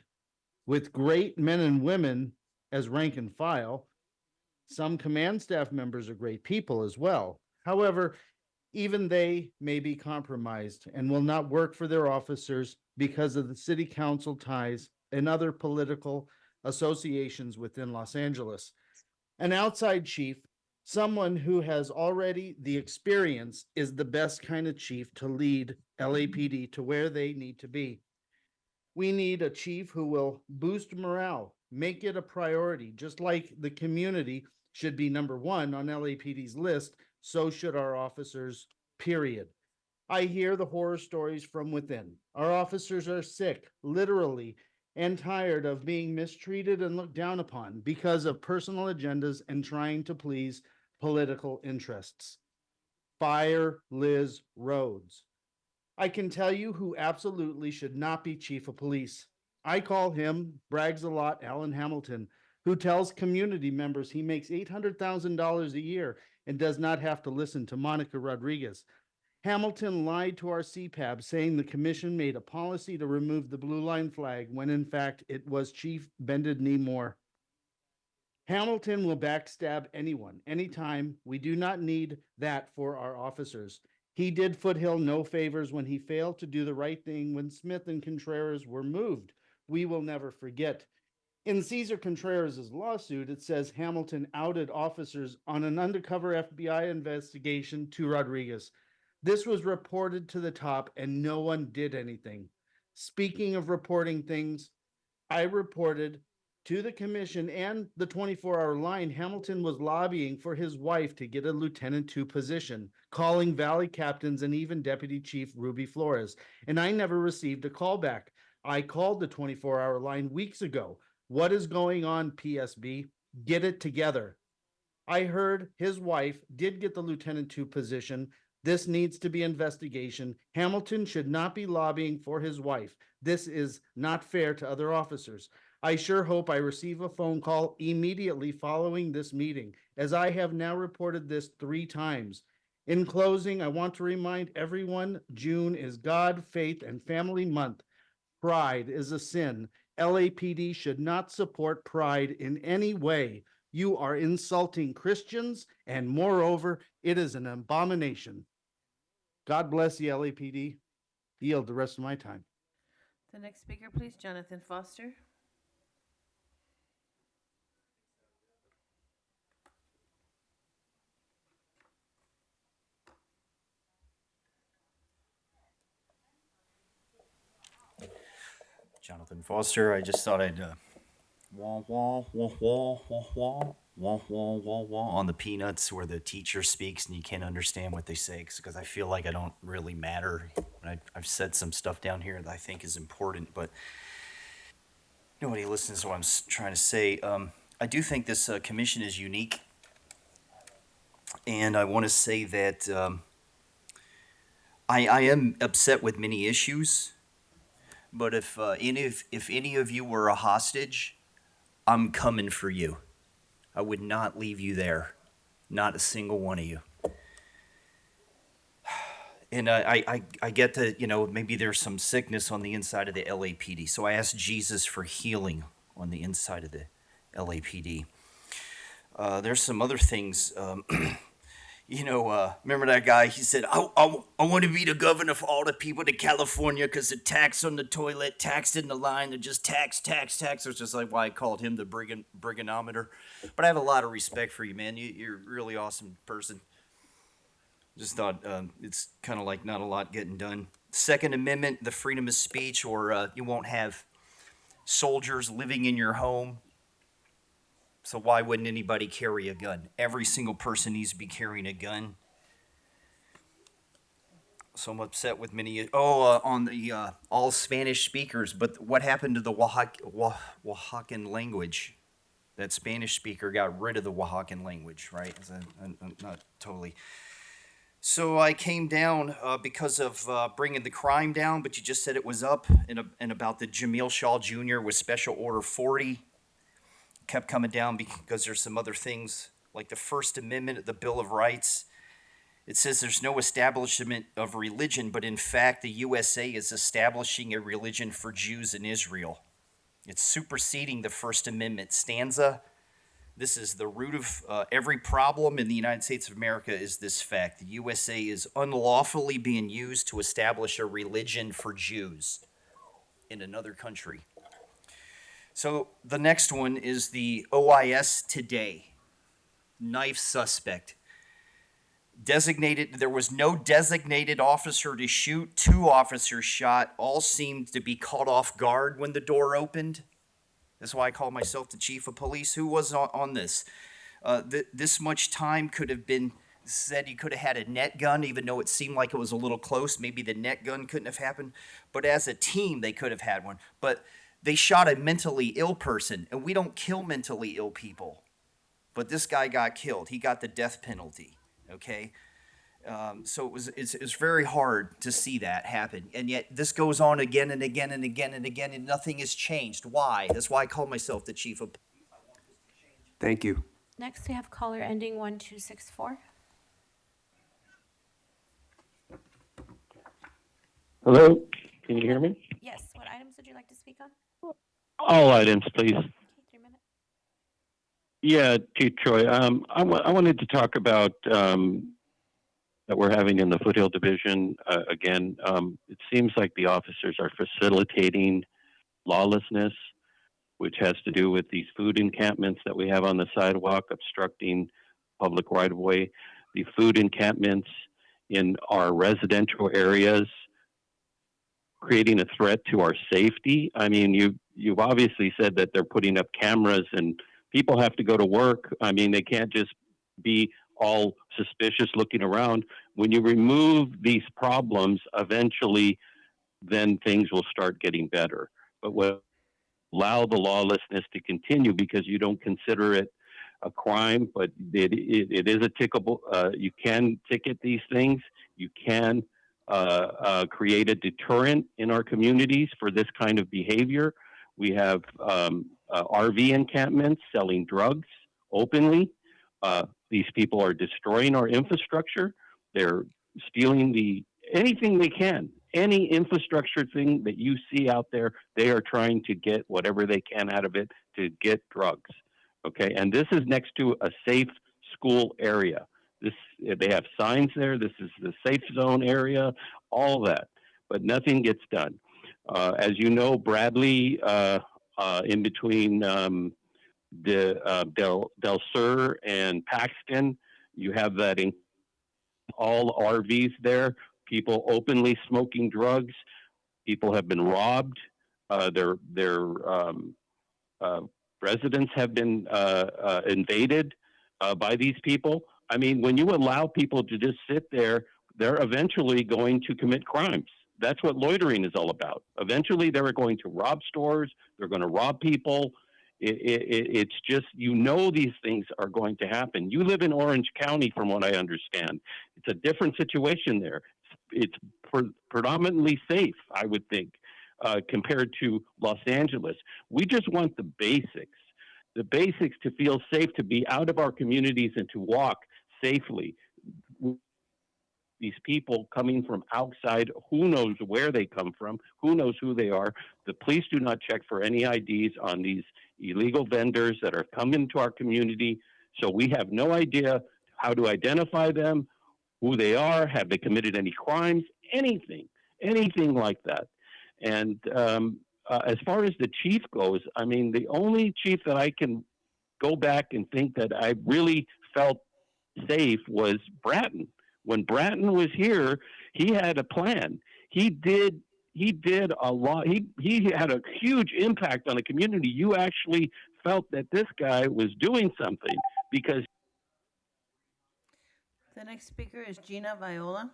With great men and women as rank and file, some command staff members are great people as well. However, even they may be compromised and will not work for their officers because of the city council ties and other political associations within Los Angeles. An outside chief, someone who has already the experience, is the best kind of chief to lead LAPD to where they need to be. We need a chief who will boost morale, make it a priority, just like the community should be number one on LAPD's list, so should our officers, period. I hear the horror stories from within. Our officers are sick, literally, and tired of being mistreated and looked down upon because of personal agendas and trying to please political interests. Fire Liz Rhodes. I can tell you who absolutely should not be chief of police. I call him, brags a lot, Alan Hamilton, who tells community members he makes $800,000 a year and does not have to listen to Monica Rodriguez. Hamilton lied to our CPAB, saying the commission made a policy to remove the blue line flag when in fact it was Chief Bended Knee Moore. Hamilton will backstab anyone, anytime. We do not need that for our officers. He did Foothill no favors when he failed to do the right thing when Smith and Contreras were moved. We will never forget. In Cesar Contreras' lawsuit, it says Hamilton outed officers on an undercover FBI investigation to Rodriguez. This was reported to the top and no one did anything. Speaking of reporting things, I reported to the commission and the 24-hour line, Hamilton was lobbying for his wife to get a Lieutenant 2 position, calling Valley captains and even Deputy Chief Ruby Flores, and I never received a call back. I called the 24-hour line weeks ago. What is going on, PSB? Get it together. I heard his wife did get the Lieutenant 2 position. This needs to be investigation. Hamilton should not be lobbying for his wife. This is not fair to other officers. I sure hope I receive a phone call immediately following this meeting, as I have now reported this 3 times. In closing, I want to remind everyone, June is God, Faith, and Family Month. Pride is a sin. LAPD should not support pride in any way. You are insulting Christians, and moreover, it is an abomination. God bless the LAPD. Yield the rest of my time. The next speaker, please, Jonathan Foster. Jonathan Foster. I just thought I'd wah wah wah wah wah wah wah wah wah wah on the Peanuts where the teacher speaks and you can't understand what they say because I feel like I don't really matter. I've said some stuff down here that I think is important, but nobody listens to what I'm trying to say. I do think this commission is unique, and I want to say that I am upset with many issues. But if any of you were a hostage, I'm coming for you. I would not leave you there. Not a single one of you. And I get that, maybe there's some sickness on the inside of the LAPD. So I asked Jesus for healing on the inside of the LAPD. There's some other things. Remember that guy? He said, I want to be the governor for all the people in California because the tax on the toilet, tax in the line, they're just tax. It's just like why I called him the brigandometer. But I have a lot of respect for you, man. You're a really awesome person. Just thought it's kind of like not a lot getting done. Second Amendment, the freedom of speech, or you won't have soldiers living in your home. So why wouldn't anybody carry a gun? Every single person needs to be carrying a gun. So I'm upset with many. On the all Spanish speakers, but what happened to the Oaxacan language? That Spanish speaker got rid of the Oaxacan language, right? Not totally. So I came down because of bringing the crime down, but you just said it was up, and about the Jamil Shaw Jr. with Special Order 40. Kept coming down because there's some other things, like the First Amendment of the Bill of Rights. It says there's no establishment of religion, but in fact, the USA is establishing a religion for Jews in Israel. It's superseding the First Amendment stanza. This is the root of every problem in the United States of America is this fact. The USA is unlawfully being used to establish a religion for Jews in another country. So the next one is the OIS today. Knife suspect. There was no designated officer to shoot. 2 officers shot. All seemed to be caught off guard when the door opened. That's why I call myself the chief of police. Who was on this? This much time could have been said. You could have had a net gun, even though it seemed like it was a little close. Maybe the net gun couldn't have happened. But as a team, they could have had one. But they shot a mentally ill person, and we don't kill mentally ill people. But this guy got killed. He got the death penalty, okay? So it's very hard to see that happen. And yet this goes on again and again and again and again, and nothing has changed. Why? That's why I call myself the chief of police. Thank you. Next, we have caller ending 1264. Hello, can you hear me? Yes, what items would you like to speak on? All items, please. Okay, 3 minutes. Yeah, Chief Troy, I wanted to talk about that we're having in the Foothill Division. Again, it seems like the officers are facilitating lawlessness, which has to do with these food encampments that we have on the sidewalk, obstructing public right-of-way. The food encampments in our residential areas, creating a threat to our safety. I mean, you've obviously said that they're putting up cameras and people have to go to work. I mean, they can't just be all suspicious looking around. When you remove these problems, eventually then things will start getting better. But we'll allow the lawlessness to continue because you don't consider it a crime, but it is a tickable. You can ticket these things. You can create a deterrent in our communities for this kind of behavior. We have RV encampments selling drugs openly. These people are destroying our infrastructure. They're stealing anything they can. Any infrastructure thing that you see out there, they are trying to get whatever they can out of it to get drugs. Okay, and this is next to a safe school area. They have signs there. This is the safe zone area, all that, but nothing gets done. As you know, Bradley, in between Del Sur and Paxton, you have that in all RVs there. People openly smoking drugs. People have been robbed. Their residents have been invaded by these people. I mean, when you allow people to just sit there, they're eventually going to commit crimes. That's what loitering is all about. Eventually, they're going to rob stores. They're going to rob people. It's just, these things are going to happen. You live in Orange County, from what I understand. It's a different situation there. It's predominantly safe, I would think, compared to Los Angeles. We just want the basics. the basics to feel safe, to be out of our communities and to walk safely. These people coming from outside, who knows where they come from, who knows who they are. The police do not check for any IDs on these illegal vendors that are coming to our community. So we have no idea how to identify them, who they are, have they committed any crimes, anything like that. And as far as the chief goes, I mean, the only chief that I can go back and think that I really felt safe was Bratton. When Bratton was here, he had a plan. He did a lot. He had a huge impact on the community. You actually felt that this guy was doing something because. The next speaker is Gina Viola.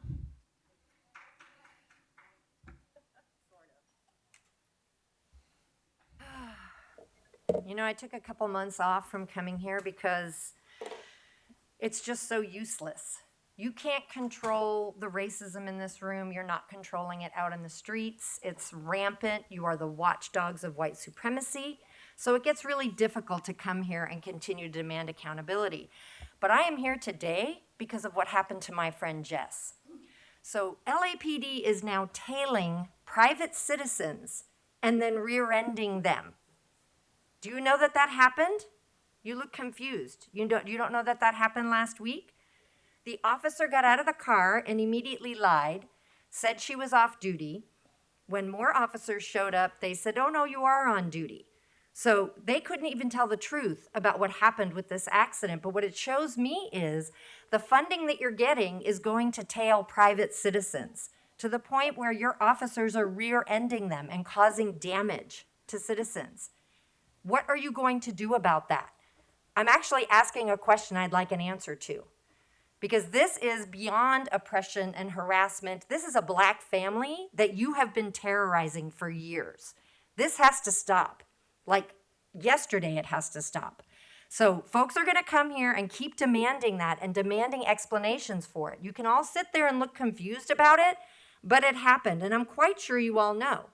You know, I took a couple months off from coming here because it's just so useless. You can't control the racism in this room. You're not controlling it out in the streets. It's rampant. You are the watchdogs of white supremacy. So it gets really difficult to come here and continue to demand accountability. But I am here today because of what happened to my friend Jess. So LAPD is now tailing private citizens and then rear-ending them. Do you know that that happened? You look confused. You don't know that that happened last week? The officer got out of the car and immediately lied, said she was off duty. When more officers showed up, they said, oh no, you are on duty. So they couldn't even tell the truth about what happened with this accident. But what it shows me is the funding that you're getting is going to tail private citizens to the point where your officers are rear-ending them and causing damage to citizens. What are you going to do about that? I'm actually asking a question I'd like an answer to. Because this is beyond oppression and harassment. This is a Black family that you have been terrorizing for years. This has to stop. Like yesterday, it has to stop. So folks are gonna come here and keep demanding that and demanding explanations for it. You can all sit there and look confused about it, but it happened. And I'm quite sure you all know.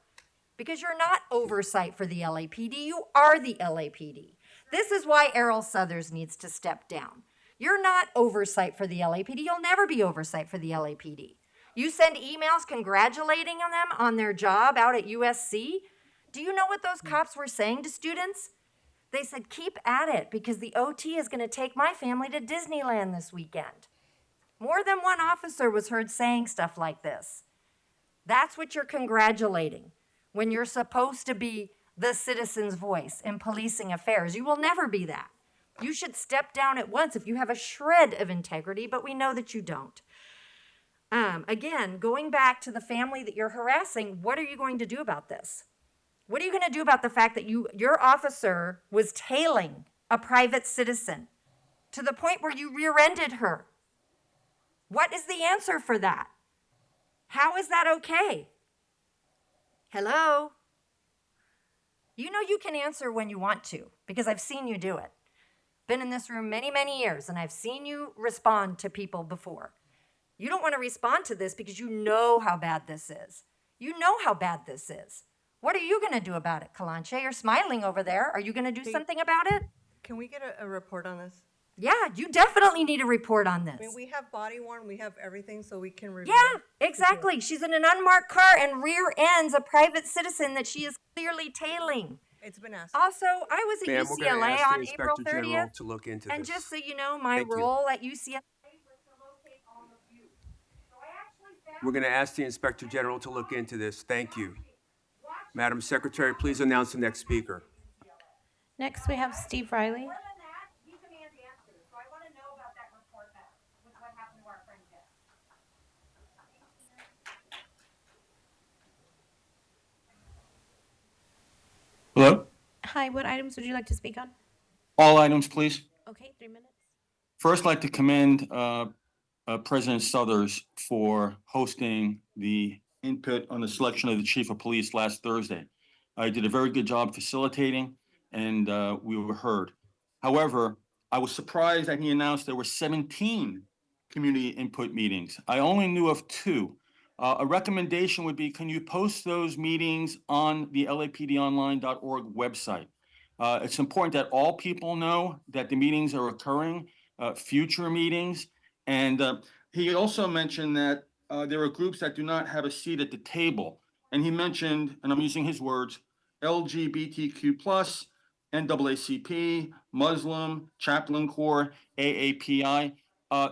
Because you're not oversight for the LAPD, you are the LAPD. This is why Errol Southers needs to step down. You're not oversight for the LAPD. You'll never be oversight for the LAPD. You send emails congratulating them on their job out at USC. Do you know what those cops were saying to students? They said, keep at it because the OT is going to take my family to Disneyland this weekend. More than one officer was heard saying stuff like this. That's what you're congratulating when you're supposed to be the citizen's voice in policing affairs. You will never be that. You should step down at once if you have a shred of integrity, but we know that you don't. Again, going back to the family that you're harassing, what are you going to do about this? What are you going to do about the fact that your officer was tailing a private citizen to the point where you rear-ended her? What is the answer for that? How is that okay? Hello? You know you can answer when you want to, because I've seen you do it. Been in this room many, many years, and I've seen you respond to people before. You don't want to respond to this because you know how bad this is. You know how bad this is. What are you going to do about it, Kalanche? You're smiling over there. Are you going to do something about it? Can we get a report on this? Yeah, you definitely need a report on this. I mean, we have body worn, we have everything, so we can review. Yeah, exactly. She's in an unmarked car and rear ends a private citizen that she is clearly tailing. It's been asked. Also, I was at Ma'am, we're gonna UCLA ask the on April Inspector General 30th. to look into And this. just so you know, my Thank you. role at UCLA was to locate all of you. We're going to ask the Inspector General to look into this. Thank you. Madam Secretary, please announce the next speaker. Next, we have Steve Riley. Hello? Hi, what items would you like to speak on? All items, please. Okay, 3 minutes. First, I'd like to commend President Southers for hosting the input on the selection of the chief of police last Thursday. I did a very good job facilitating, and we were heard. However, I was surprised that he announced there were 17 community input meetings. I only knew of 2. A recommendation would be, can you post those meetings on the lapdonline.org website? It's important that all people know that the meetings are occurring, future meetings. And he also mentioned that there are groups that do not have a seat at the table. And he mentioned, and I'm using his words, LGBTQ+, NAACP, Muslim, Chaplain Corps, AAPI.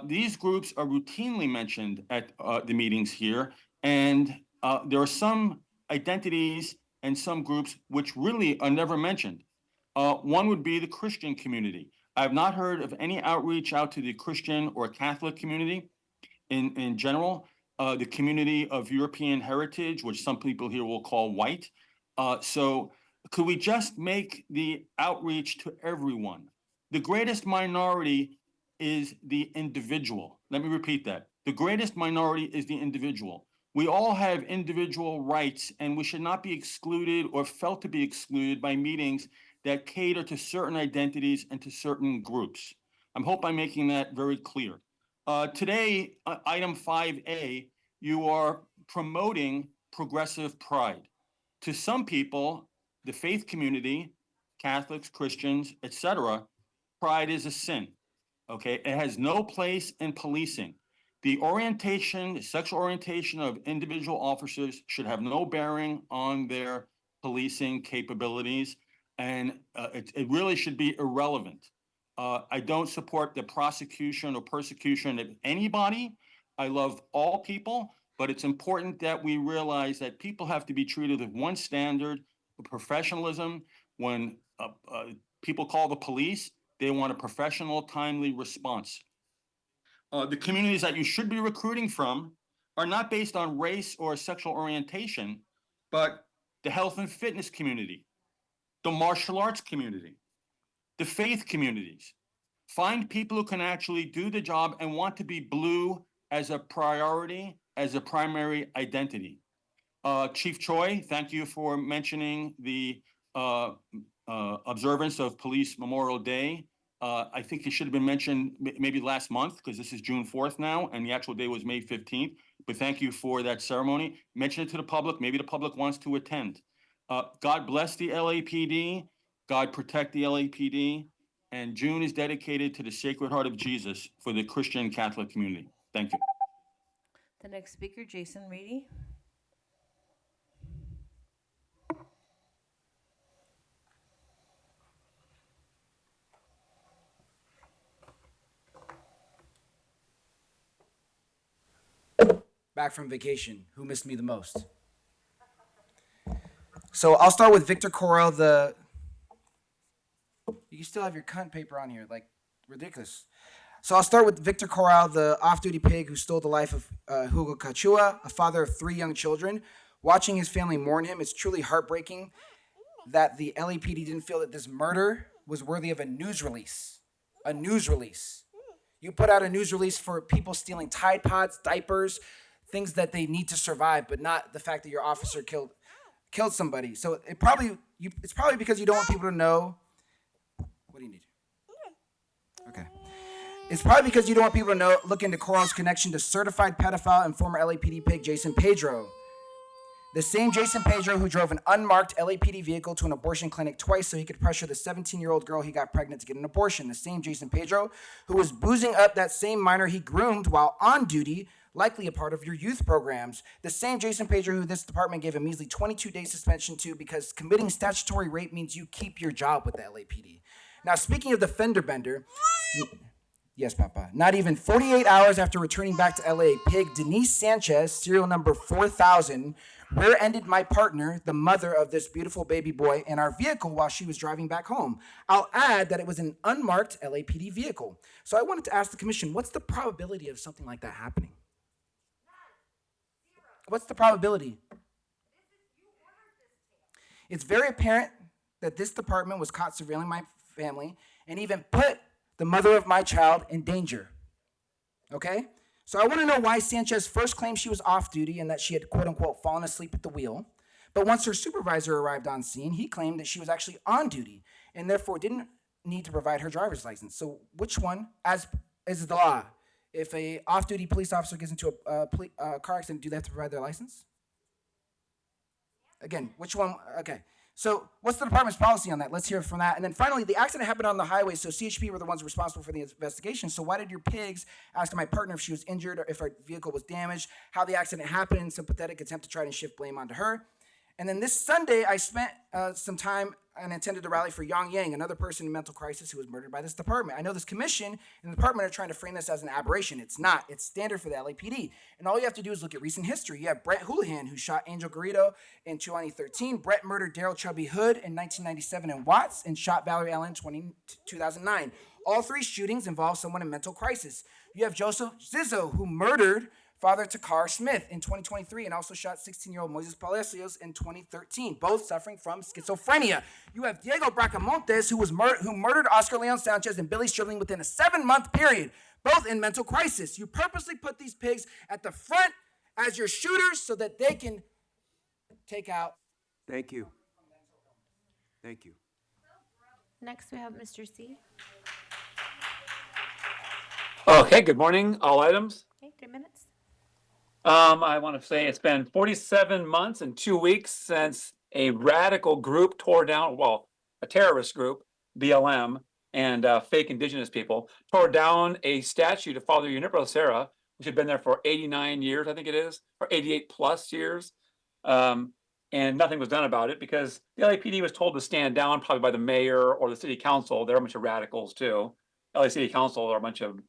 These groups are routinely mentioned at the meetings here. And there are some identities and some groups which really are never mentioned. One would be the Christian community. I have not heard of any outreach out to the Christian or Catholic community in general. The community of European heritage, which some people here will call white. So could we just make the outreach to everyone? The greatest minority is the individual. Let me repeat that. The greatest minority is the individual. We all have individual rights, and we should not be excluded or felt to be excluded by meetings that cater to certain identities and to certain groups. I hope I'm making that very clear. Today, item 5A, you are promoting progressive pride. To some people, the faith community, Catholics, Christians, etc., pride is a sin. Okay, it has no place in policing. The orientation, the sexual orientation of individual officers should have no bearing on their policing capabilities, and it really should be irrelevant. I don't support the prosecution or persecution of anybody. I love all people, but it's important that we realize that people have to be treated with one standard of professionalism. When people call the police, they want a professional, timely response. The communities that you should be recruiting from are not based on race or sexual orientation, but the health and fitness community, the martial arts community, the faith communities. Find people who can actually do the job and want to be blue as a priority, as a primary identity. Chief Choi, thank you for mentioning the observance of Police Memorial Day. I think it should have been mentioned maybe last month, because this is June 4th now, and the actual day was May 15th. But thank you for that ceremony. Mention it to the public. Maybe the public wants to attend. God bless the LAPD. God protect the LAPD. And June is dedicated to the Sacred Heart of Jesus for the Christian Catholic community. Thank you. The next speaker, Jason Reedy. Back from vacation. Who missed me the most? So I'll start with Victor Correll, you still have your cunt paper on here, like, ridiculous. So I'll start with Victor Correll, the off-duty pig who stole the life of Hugo Cachua, a father of 3 young children. Watching his family mourn him, it's truly heartbreaking that the LAPD didn't feel that this murder was worthy of a news release. A news release. You put out a news release for people stealing Tide Pods, diapers, things that they need to survive, but not the fact that your officer killed somebody. So it's probably because you don't want people to know. What do you need? Okay. It's probably because you don't want people to know, look into Correll's connection to certified pedophile and former LAPD pig Jason Pedro. The same Jason Pedro who drove an unmarked LAPD vehicle to an abortion clinic twice so he could pressure the 17-year-old girl he got pregnant to get an abortion. The same Jason Pedro who was boozing up that same minor he groomed while on duty, likely a part of your youth programs. The same Jason Pedro who this department gave a measly 22-day suspension to because committing statutory rape means you keep your job with the LAPD. Now, speaking of the fender bender, yes, Papa, not even 48 hours after returning back to LA, pig Denise Sanchez, serial number 4000, rear-ended my partner, the mother of this beautiful baby boy, in our vehicle while she was driving back home. I'll add that it was an unmarked LAPD vehicle. So I wanted to ask the commission, what's the probability of something like that happening? What's the probability? It's very apparent that this department was caught surveilling my family and even put the mother of my child in danger. Okay? So I want to know why Sanchez first claimed she was off duty and that she had quote unquote fallen asleep at the wheel. But once her supervisor arrived on scene, he claimed that she was actually on duty and therefore didn't need to provide her driver's license. So which one, as is the law, if a off-duty police officer gets into a car accident, do they have to provide their license? Again, which one? Okay. So what's the department's policy on that? Let's hear from that. And then finally, the accident happened on the highway, so CHP were the ones responsible for the investigation. So why did your pigs ask my partner if she was injured or if her vehicle was damaged, how the accident happened, in some pathetic attempt to try to shift blame onto her? And then this Sunday, I spent some time and attended a rally for Yang Yang, another person in mental crisis who was murdered by this department. I know this commission and the department are trying to frame this as an aberration. It's not. It's standard for the LAPD. And all you have to do is look at recent history. You have Brett Houlihan, who shot Angel Garrido in 2013. Brett murdered Daryl Chubby Hood in 1997 in Watts and shot Valerie Allen in 2009. All three shootings involve someone in mental crisis. You have Joseph Zizzo, who murdered Father Takar Smith in 2023 and also shot 16-year-old Moises Palacios in 2013, both suffering from schizophrenia. You have Diego Bracamontes, who murdered Oscar Leon Sanchez and Billy Stribling within a 7-month period, both in mental crisis. You purposely put these pigs at the front as your shooters so that they can take out. Thank you. Thank you. Next, we have Mr. C. Okay, good morning, all items. Okay, 3 minutes. I want to say it's been 47 months and 2 weeks since a radical group tore down, well, a terrorist group, BLM, and fake indigenous people, tore down a statue to Father Junipero Serra, which had been there for 89 years, I think it is, or 88 plus years. And nothing was done about it because the LAPD was told to stand down, probably by the mayor or the city council. They're a bunch of radicals too. LA City Council are a bunch of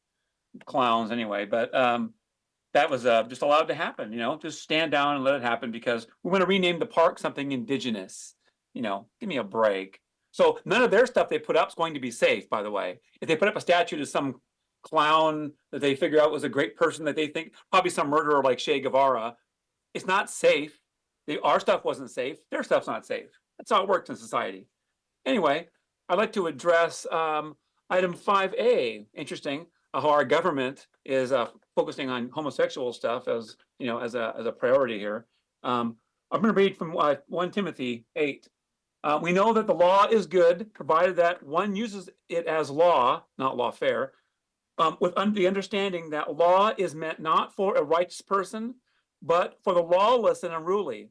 clowns anyway, but that was just allowed to happen, just stand down and let it happen because we want to rename the park something indigenous, give me a break. So none of their stuff they put up is going to be safe, by the way. If they put up a statue to some clown that they figure out was a great person that they think, probably some murderer like Che Guevara, it's not safe. Our stuff wasn't safe. Their stuff's not safe. That's how it works in society. Anyway, I'd like to address item 5A. Interesting how our government is focusing on homosexual stuff as as a priority here. I'm going to read from 1 Timothy 8. We know that the law is good, provided that one uses it as law, not lawfare, with the understanding that law is meant not for a righteous person, but for the lawless and unruly,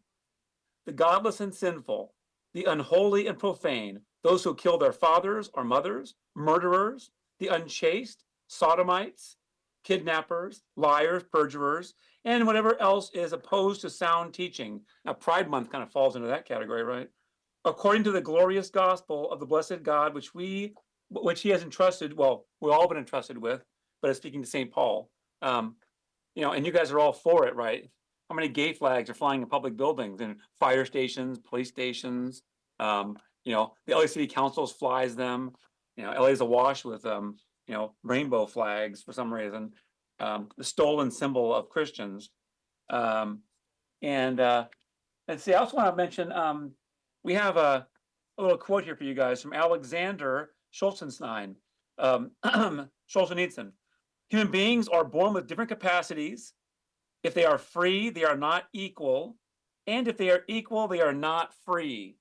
the godless and sinful, the unholy and profane, those who kill their fathers or mothers, murderers, the unchaste, sodomites, kidnappers, liars, perjurers, and whatever else is opposed to sound teaching. Now, Pride Month kind of falls into that category, right? According to the glorious gospel of the blessed God, which he has entrusted, well, we've all been entrusted with, but it's speaking to St. Paul. And you guys are all for it, right? How many gay flags are flying in public buildings and fire stations, police stations? The LA City Council flies them. LA's awash with rainbow flags for some reason, the stolen symbol of Christians. Let's see, I also want to mention, we have a little quote here for you guys from Alexander Solzhenitsyn. Solzhenitsyn. Human beings are born with different capacities. If they are free, they are not equal. And if they are equal, they are not free.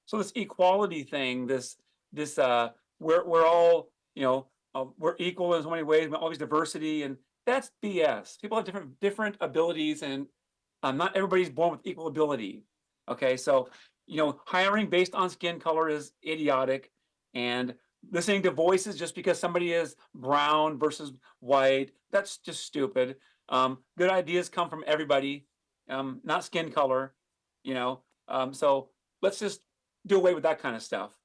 So this equality thing, we're all, we're equal in so many ways, but always diversity, and that's BS. People have different abilities, and not everybody's born with equal ability. Okay, so hiring based on skin color is idiotic, and listening to voices just because somebody is brown versus white, that's just stupid. Good ideas come from everybody, not skin color. So let's just do away with that kind of stuff.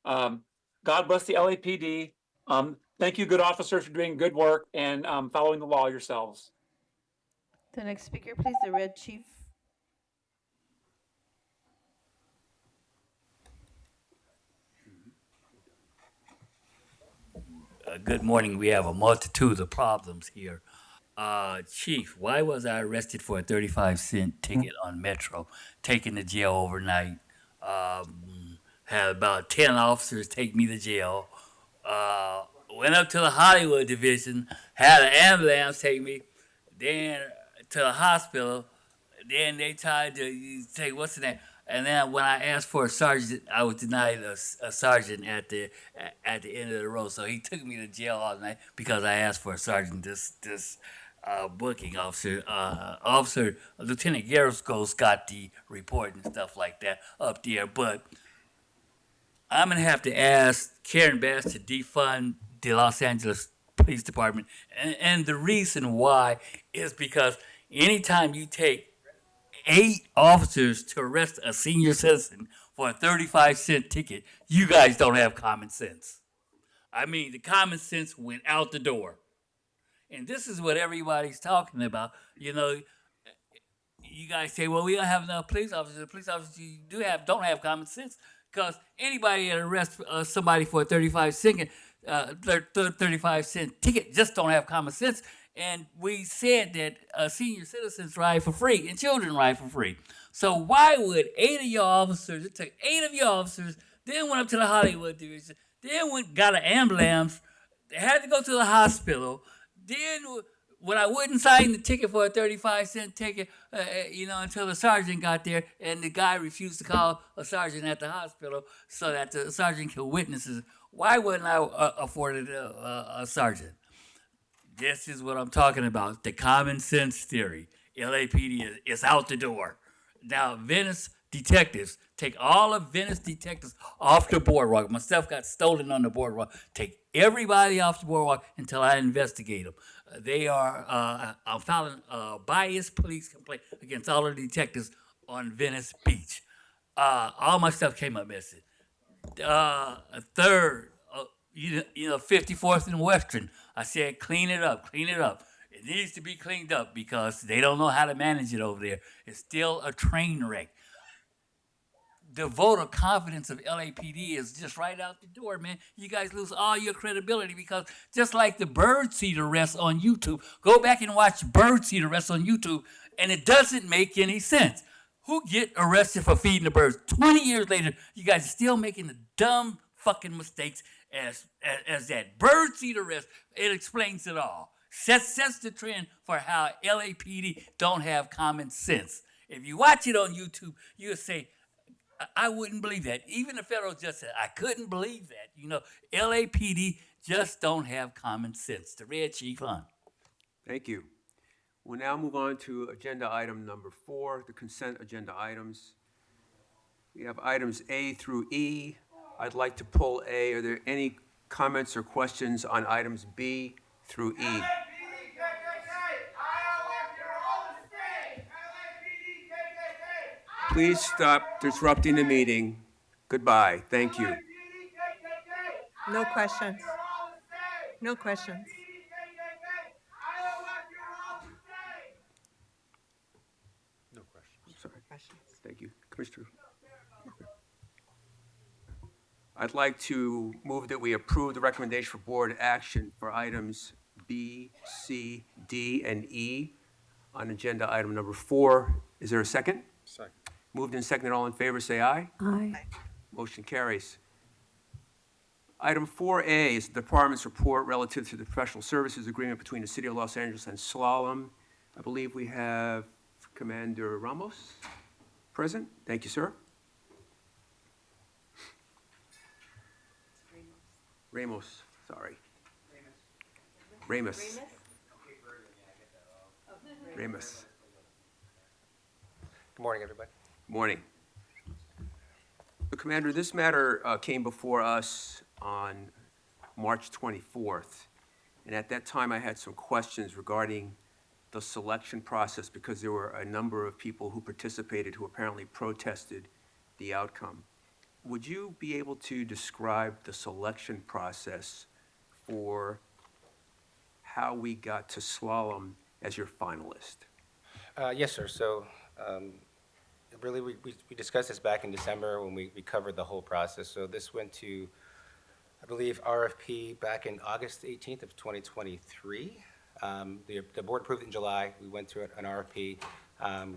God bless the LAPD. Thank you, good officers, for doing good work and following the law yourselves. The next speaker, please, the Red Chief. Good morning. We have a multitude of problems here. Chief, why was I arrested for a 35-cent ticket on Metro, taken to jail overnight? Had about 10 officers take me to jail. Went up to the Hollywood division, had an ambulance take me, then to the hospital. Then they tried to say, what's the name? And then when I asked for a sergeant, I was denied a sergeant at the end of the road. So he took me to jail all night because I asked for a sergeant. This booking officer, Lieutenant Garrisco's got the report and stuff like that up there. But I'm gonna have to ask Karen Bass to defund the Los Angeles Police Department, and the reason why is because anytime you take 8 officers to arrest a senior citizen for a 35-cent ticket, you guys don't have common sense. I mean, the common sense went out the door. And this is what everybody's talking about. You know, you guys say, well, we don't have enough police officers. The police officers you don't have common sense. Because anybody that arrests somebody for a 35-cent ticket just don't have common sense. And we said that senior citizens ride for free and children ride for free. So why would 8 of your officers, it took 8 of your officers, then went up to the Hollywood division, then got an ambulance, they had to go to the hospital, then when I wouldn't sign the ticket for a 35-cent ticket, until the sergeant got there, and the guy refused to call a sergeant at the hospital so that the sergeant could witness it. Why wouldn't I afford it a sergeant? This is what I'm talking about, the common sense theory. LAPD is out the door. Now, Venice detectives, take all of Venice detectives off the boardwalk. My stuff got stolen on the boardwalk. Take everybody off the boardwalk until I investigate them. I'm filing a biased police complaint against all of the detectives on Venice Beach. All my stuff came up missing. Third, 54th and Western. I said, clean it up, clean it up. It needs to be cleaned up because they don't know how to manage it over there. It's still a train wreck. The vote of confidence of LAPD is just right out the door, man. You guys lose all your credibility because just like the birdseed arrests on YouTube, go back and watch birdseed arrests on YouTube, and it doesn't make any sense. Who get arrested for feeding the birds? 20 years later, you guys are still making the dumb fucking mistakes as that birdseed arrest. It explains it all. Sets the trend for how LAPD don't have common sense. If you watch it on YouTube, you'll say, I wouldn't believe that. Even the federal judge said, I couldn't believe that. LAPD just don't have common sense. The Red Chief on. Thank you. We'll now move on to agenda item number 4, the consent agenda items. We have items A through E. I'd like to pull A. Are there any comments or questions on items B through E? Please stop disrupting the meeting. Goodbye. Thank you. No questions. No questions. No questions. Sorry. Thank you. Commissioner. I'd like to move that we approve the recommendation for board action for items B, C, D, and E on agenda item number 4. Is there a second? Second. Moved and seconded. All in favor, say aye. Aye. Motion carries. Item 4A is the department's report relative to the professional services agreement between the City of Los Angeles and Slalom. I believe we have Commander Ramos present. Thank you, sir. Ramos, sorry. Ramos. Ramos. Good morning, everybody. Morning. So, Commander, this matter came before us on March 24th. And at that time, I had some questions regarding the selection process because there were a number of people who participated who apparently protested the outcome. Would you be able to describe the selection process for how we got to Slalom as your finalist? Yes, sir. So really, we discussed this back in December when we covered the whole process. So this went to, I believe, RFP back in August 18th of 2023. The board approved it in July. We went through an RFP.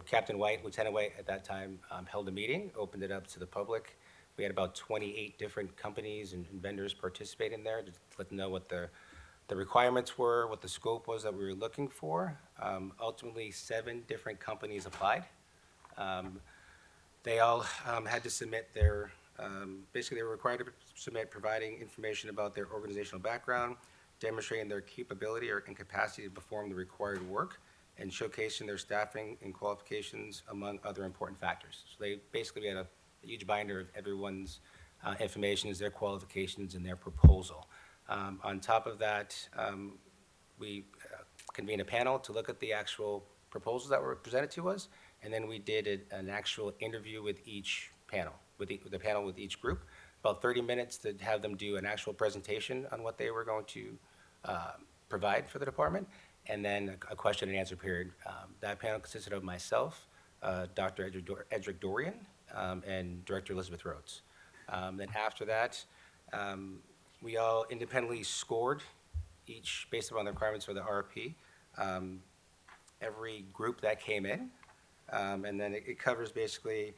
Captain White, Lieutenant White at that time, held a meeting, opened it up to the public. We had about 28 different companies and vendors participate in there to let them know what the requirements were, what the scope was that we were looking for. Ultimately, 7 different companies applied. They all had to submit their, basically they were required to submit providing information about their organizational background, demonstrating their capability and capacity to perform the required work, and showcasing their staffing and qualifications, among other important factors. So we had a huge binder of everyone's information is their qualifications and their proposal. On top of that, we convened a panel to look at the actual proposals that were presented to us, and then we did an actual interview with each panel, with the panel with each group, about 30 minutes to have them do an actual presentation on what they were going to provide for the department, and then a question and answer period. That panel consisted of myself, Dr. Edric Dorian, and Director Elizabeth Rhodes. Then after that, we all independently scored each based upon the requirements for the RFP. Every group that came in, and then it covers basically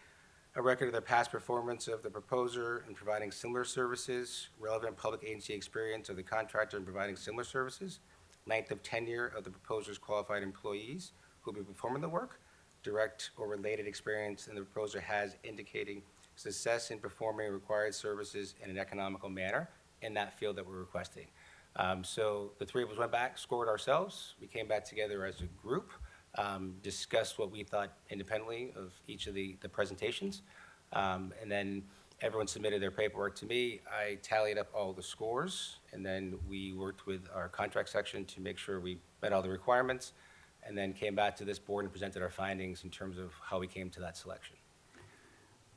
a record of the past performance of the proposer in providing similar services, relevant public agency experience of the contractor in providing similar services, length of tenure of the proposer's qualified employees who will be performing the work, direct or related experience in the proposer has indicating success in performing required services in an economical manner in that field that we're requesting. So the three of us went back, scored ourselves. We came back together as a group, discussed what we thought independently of each of the presentations, and then everyone submitted their paperwork to me. I tallied up all the scores, and then we worked with our contract section to make sure we met all the requirements, and then came back to this board and presented our findings in terms of how we came to that selection.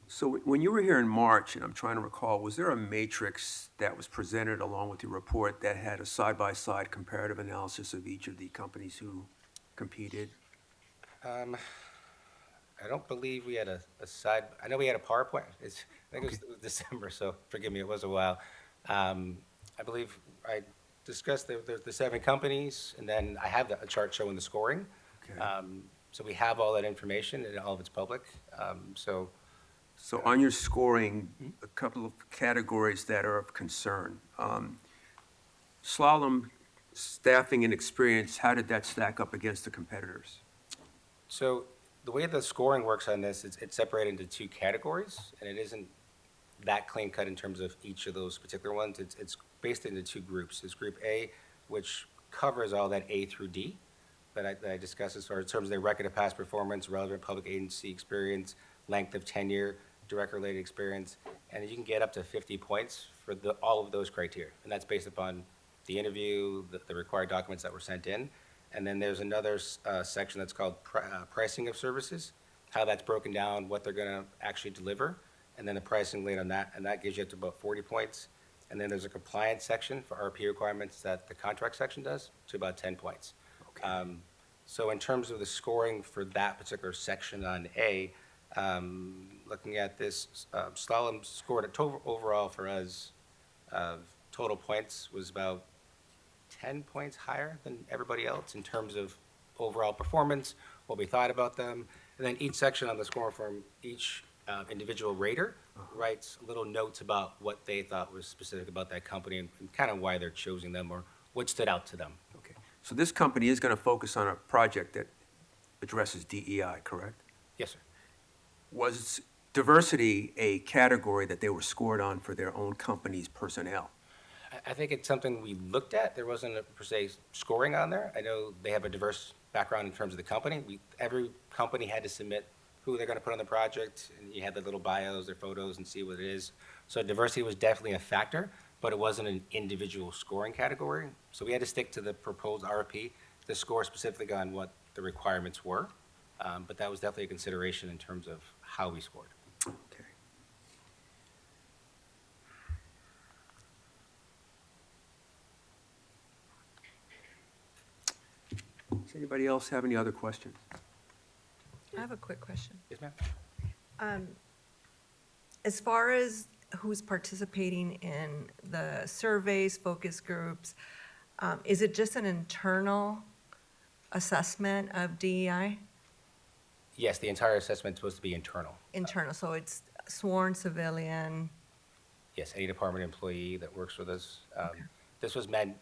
So when you were here in March, and I'm trying to recall, was there a matrix that was presented along with your report that had a side-by-side comparative analysis of each of the companies who competed? I don't believe we had a side, I know we had a PowerPoint. I think it was December, so forgive me, it was a while. I believe I discussed the 7 companies, and then I have a chart showing the scoring. Okay. So we have all that information, and all of it's public. So on your scoring, a couple of categories that are of concern. Slalom staffing and experience, how did that stack up against the competitors? So the way the scoring works on this, it's separated into 2 categories, and it isn't that clean cut in terms of each of those particular ones. It's based into 2 groups. There's Group A, which covers all that A through D that I discussed as far as in terms of their record of past performance, relevant public agency experience, length of tenure, direct related experience, and you can get up to 50 points for all of those criteria. And that's based upon the interview, the required documents that were sent in. And then there's another section that's called pricing of services, how that's broken down, what they're gonna actually deliver, and then the pricing laid on that, and that gives you up to about 40 points. And then there's a compliance section for RP requirements that the contract section does, to about 10 points. Okay. So in terms of the scoring for that particular section on A, looking at this, Slalom scored a total overall for us, total points was about 10 points higher than everybody else in terms of overall performance, what we thought about them. And then each section on the scoring form, each individual rater writes little notes about what they thought was specific about that company and kind of why they're choosing them or what stood out to them. Okay. So this company is going to focus on a project that addresses DEI, correct? Yes, sir. Was diversity a category that they were scored on for their own company's personnel? I think it's something we looked at. There wasn't a per se scoring on there. I know they have a diverse background in terms of the company. Every company had to submit who they're going to put on the project, and you had their little bios, their photos, and see what it is. So diversity was definitely a factor, but it wasn't an individual scoring category. So we had to stick to the proposed RFP to score specifically on what the requirements were. But that was definitely a consideration in terms of how we scored. Okay. Does anybody else have any other questions? I have a quick question. Yes, ma'am. As far as who's participating in the surveys, focus groups, is it just an internal assessment of DEI? Yes, the entire assessment is supposed to be internal. Internal, so it's sworn civilian. Yes, any department employee that works with us. This was meant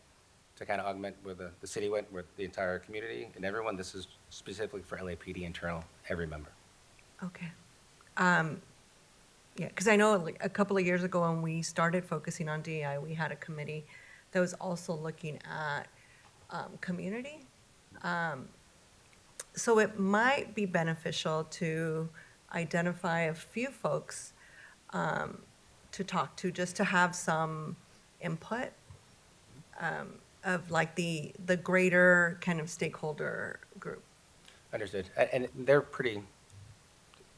to kind of augment where the city went, with the entire community and everyone. This is specifically for LAPD internal, every member. Okay. Yeah, because I know like a couple of years ago when we started focusing on DEI, we had a committee that was also looking at community. So it might be beneficial to identify a few folks to talk to, just to have some input of like the greater kind of stakeholder group. Understood. And they're pretty,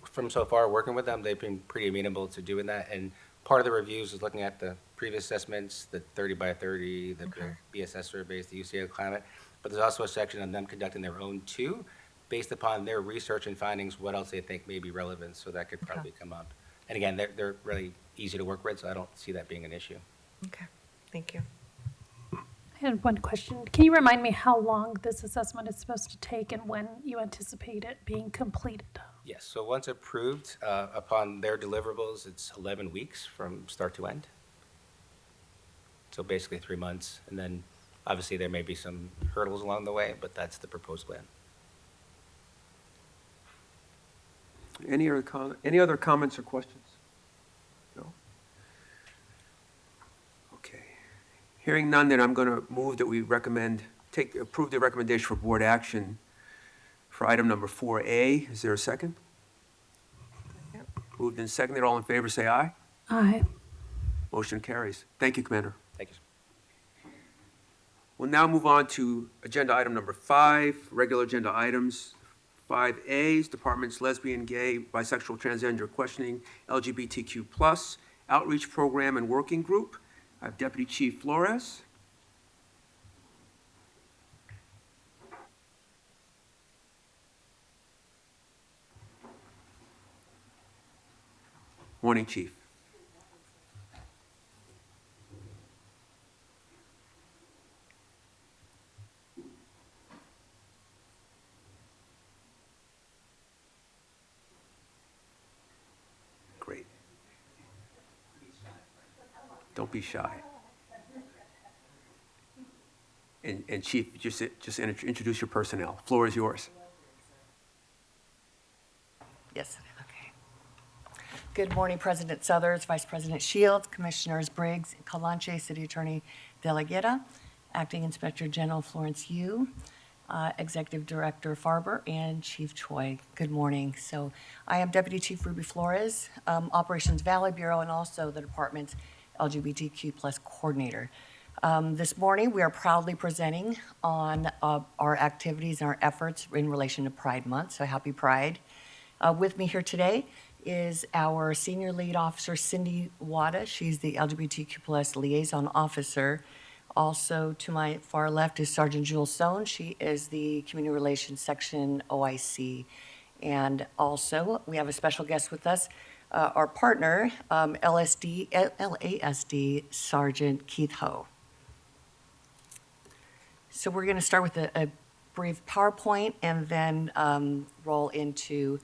from so far working with them, they've been pretty amenable to doing that. And part of the reviews is looking at the previous assessments, the 30 by 30, the BSS surveys, the UCO climate. But there's also a section on them conducting their own too, based upon their research and findings, what else they think may be relevant. So that could probably come up. And again, they're really easy to work with, so I don't see that being an issue. Okay, thank you. I had one question. Can you remind me how long this assessment is supposed to take and when you anticipate it being completed? Yes, so once approved, upon their deliverables, it's 11 weeks from start to end. So basically 3 months, and then obviously there may be some hurdles along the way, but that's the proposed plan. Any other comments or questions? No? Okay. Hearing none, then I'm going to move that we approve the recommendation for board action for item number 4A. Is there a second? Moved and seconded. All in favor, say aye. Aye. Motion carries. Thank you, Commander. Thank you. We'll now move on to agenda item number 5, regular agenda items. 5A is Department's Lesbian, Gay, Bisexual, Transgender Questioning, LGBTQ+, Outreach Program and Working Group. I have Deputy Chief Flores. Morning, Chief. Great. Don't be shy. And Chief, just introduce your personnel. Floor is yours. Yes, okay. Good morning, President Southers, Vice President Shields, Commissioners Briggs, Calanche, City Attorney De La Guerra, Acting Inspector General Florence Yu, Executive Director Farber, and Chief Choi. Good morning. So I am Deputy Chief Ruby Flores, Operations Valley Bureau, and also the department's LGBTQ+ coordinator. This morning, we are proudly presenting on our activities and our efforts in relation to Pride Month, so happy Pride. With me here today is our Senior Lead Officer, Cindy Wada. She's the LGBTQ+ Liaison Officer. Also, to my far left is Sergeant Jules Sohn. She is the Community Relations Section OIC. And also, we have a special guest with us, our partner, LASD Sergeant Keith Ho. So we're going to start with a brief PowerPoint and then roll into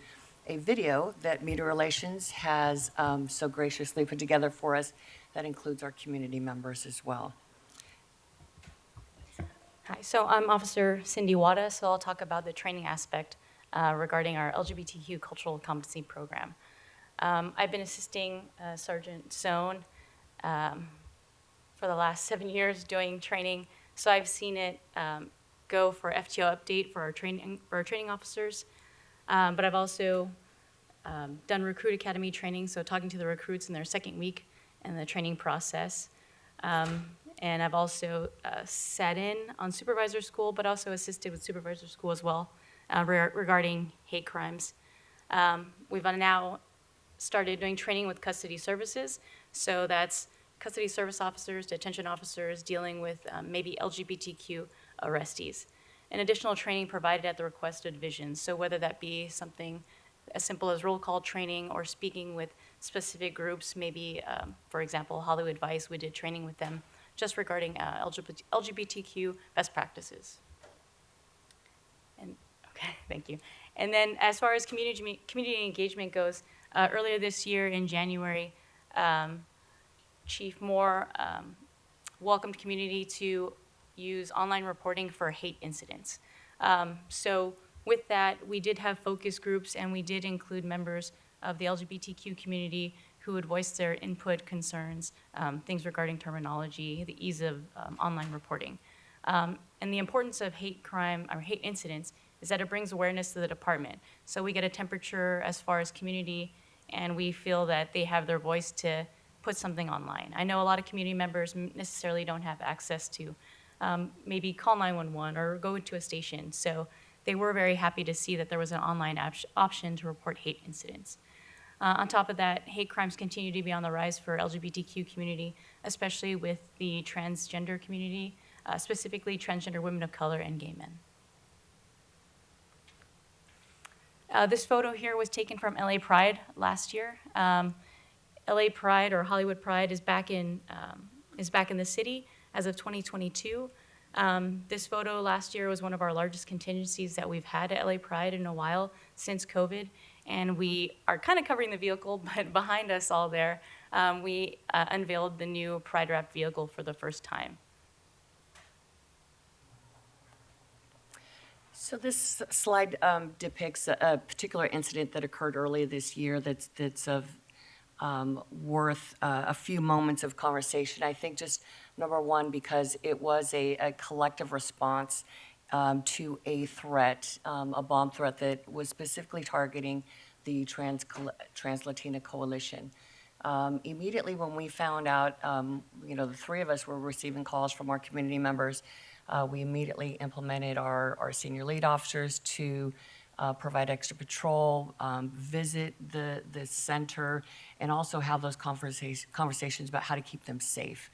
a video that Media Relations has so graciously put together for us that includes our community members as well. Hi, so I'm Officer Cindy Wada, so I'll talk about the training aspect regarding our LGBTQ Cultural Competency Program. I've been assisting Sergeant Sohn for the last 7 years doing training, so I've seen it go for FTO update for our training officers, but I've also done Recruit Academy training, so talking to the recruits in their second week in the training process. And I've also sat in on supervisor school, but also assisted with supervisor school as well regarding hate crimes. We've now started doing training with custody services. So that's custody service officers, detention officers dealing with maybe LGBTQ arrestees. And additional training provided at the request of divisions. So whether that be something as simple as roll call training or speaking with specific groups, maybe, for example, Hollywood Vice, we did training with them just regarding LGBTQ best practices. And okay, thank you. And then as far as community engagement goes, earlier this year in January, Chief Moore welcomed community to use online reporting for hate incidents. So with that, we did have focus groups and we did include members of the LGBTQ community who would voice their input, concerns, things regarding terminology, the ease of online reporting. And the importance of hate crime or hate incidents is that it brings awareness to the department. So we get a temperature as far as community, and we feel that they have their voice to put something online. I know a lot of community members necessarily don't have access to maybe call 911 or go to a station. So they were very happy to see that there was an online option to report hate incidents. On top of that, hate crimes continue to be on the rise for LGBTQ community, especially with the transgender community, specifically transgender women of color and gay men. This photo here was taken from LA Pride last year. LA Pride or Hollywood Pride is back in the city as of 2022. This photo last year was one of our largest contingencies that we've had at LA Pride in a while since COVID. And we are kind of covering the vehicle, but behind us all there, we unveiled the new Pride Wrap vehicle for the first time. So this slide depicts a particular incident that occurred earlier this year that's of worth a few moments of conversation. I think just number one, because it was a collective response to a threat, a bomb threat that was specifically targeting the Trans-Latina Coalition. Immediately when we found out, the three of us were receiving calls from our community members, we immediately implemented our senior lead officers to provide extra patrol, visit the center, and also have those conversations about how to keep them safe.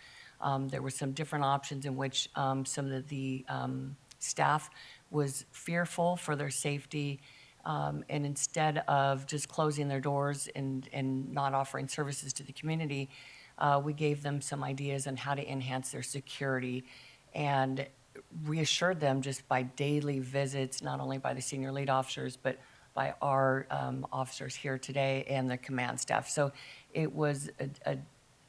There were some different options in which some of the staff was fearful for their safety, and instead of just closing their doors and not offering services to the community, we gave them some ideas on how to enhance their security and reassured them just by daily visits, not only by the senior lead officers, but by our officers here today and the command staff. So it was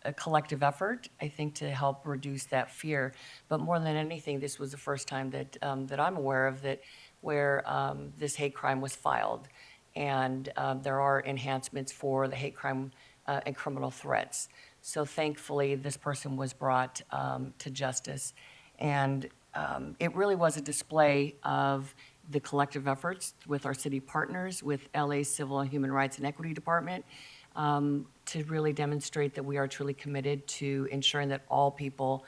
a collective effort, I think, to help reduce that fear. But more than anything, this was the first time that I'm aware of that where this hate crime was filed. And there are enhancements for the hate crime and criminal threats. So thankfully, this person was brought to justice. And it really was a display of the collective efforts with our city partners, with LA Civil and Human Rights and Equity Department, to really demonstrate that we are truly committed to ensuring that all people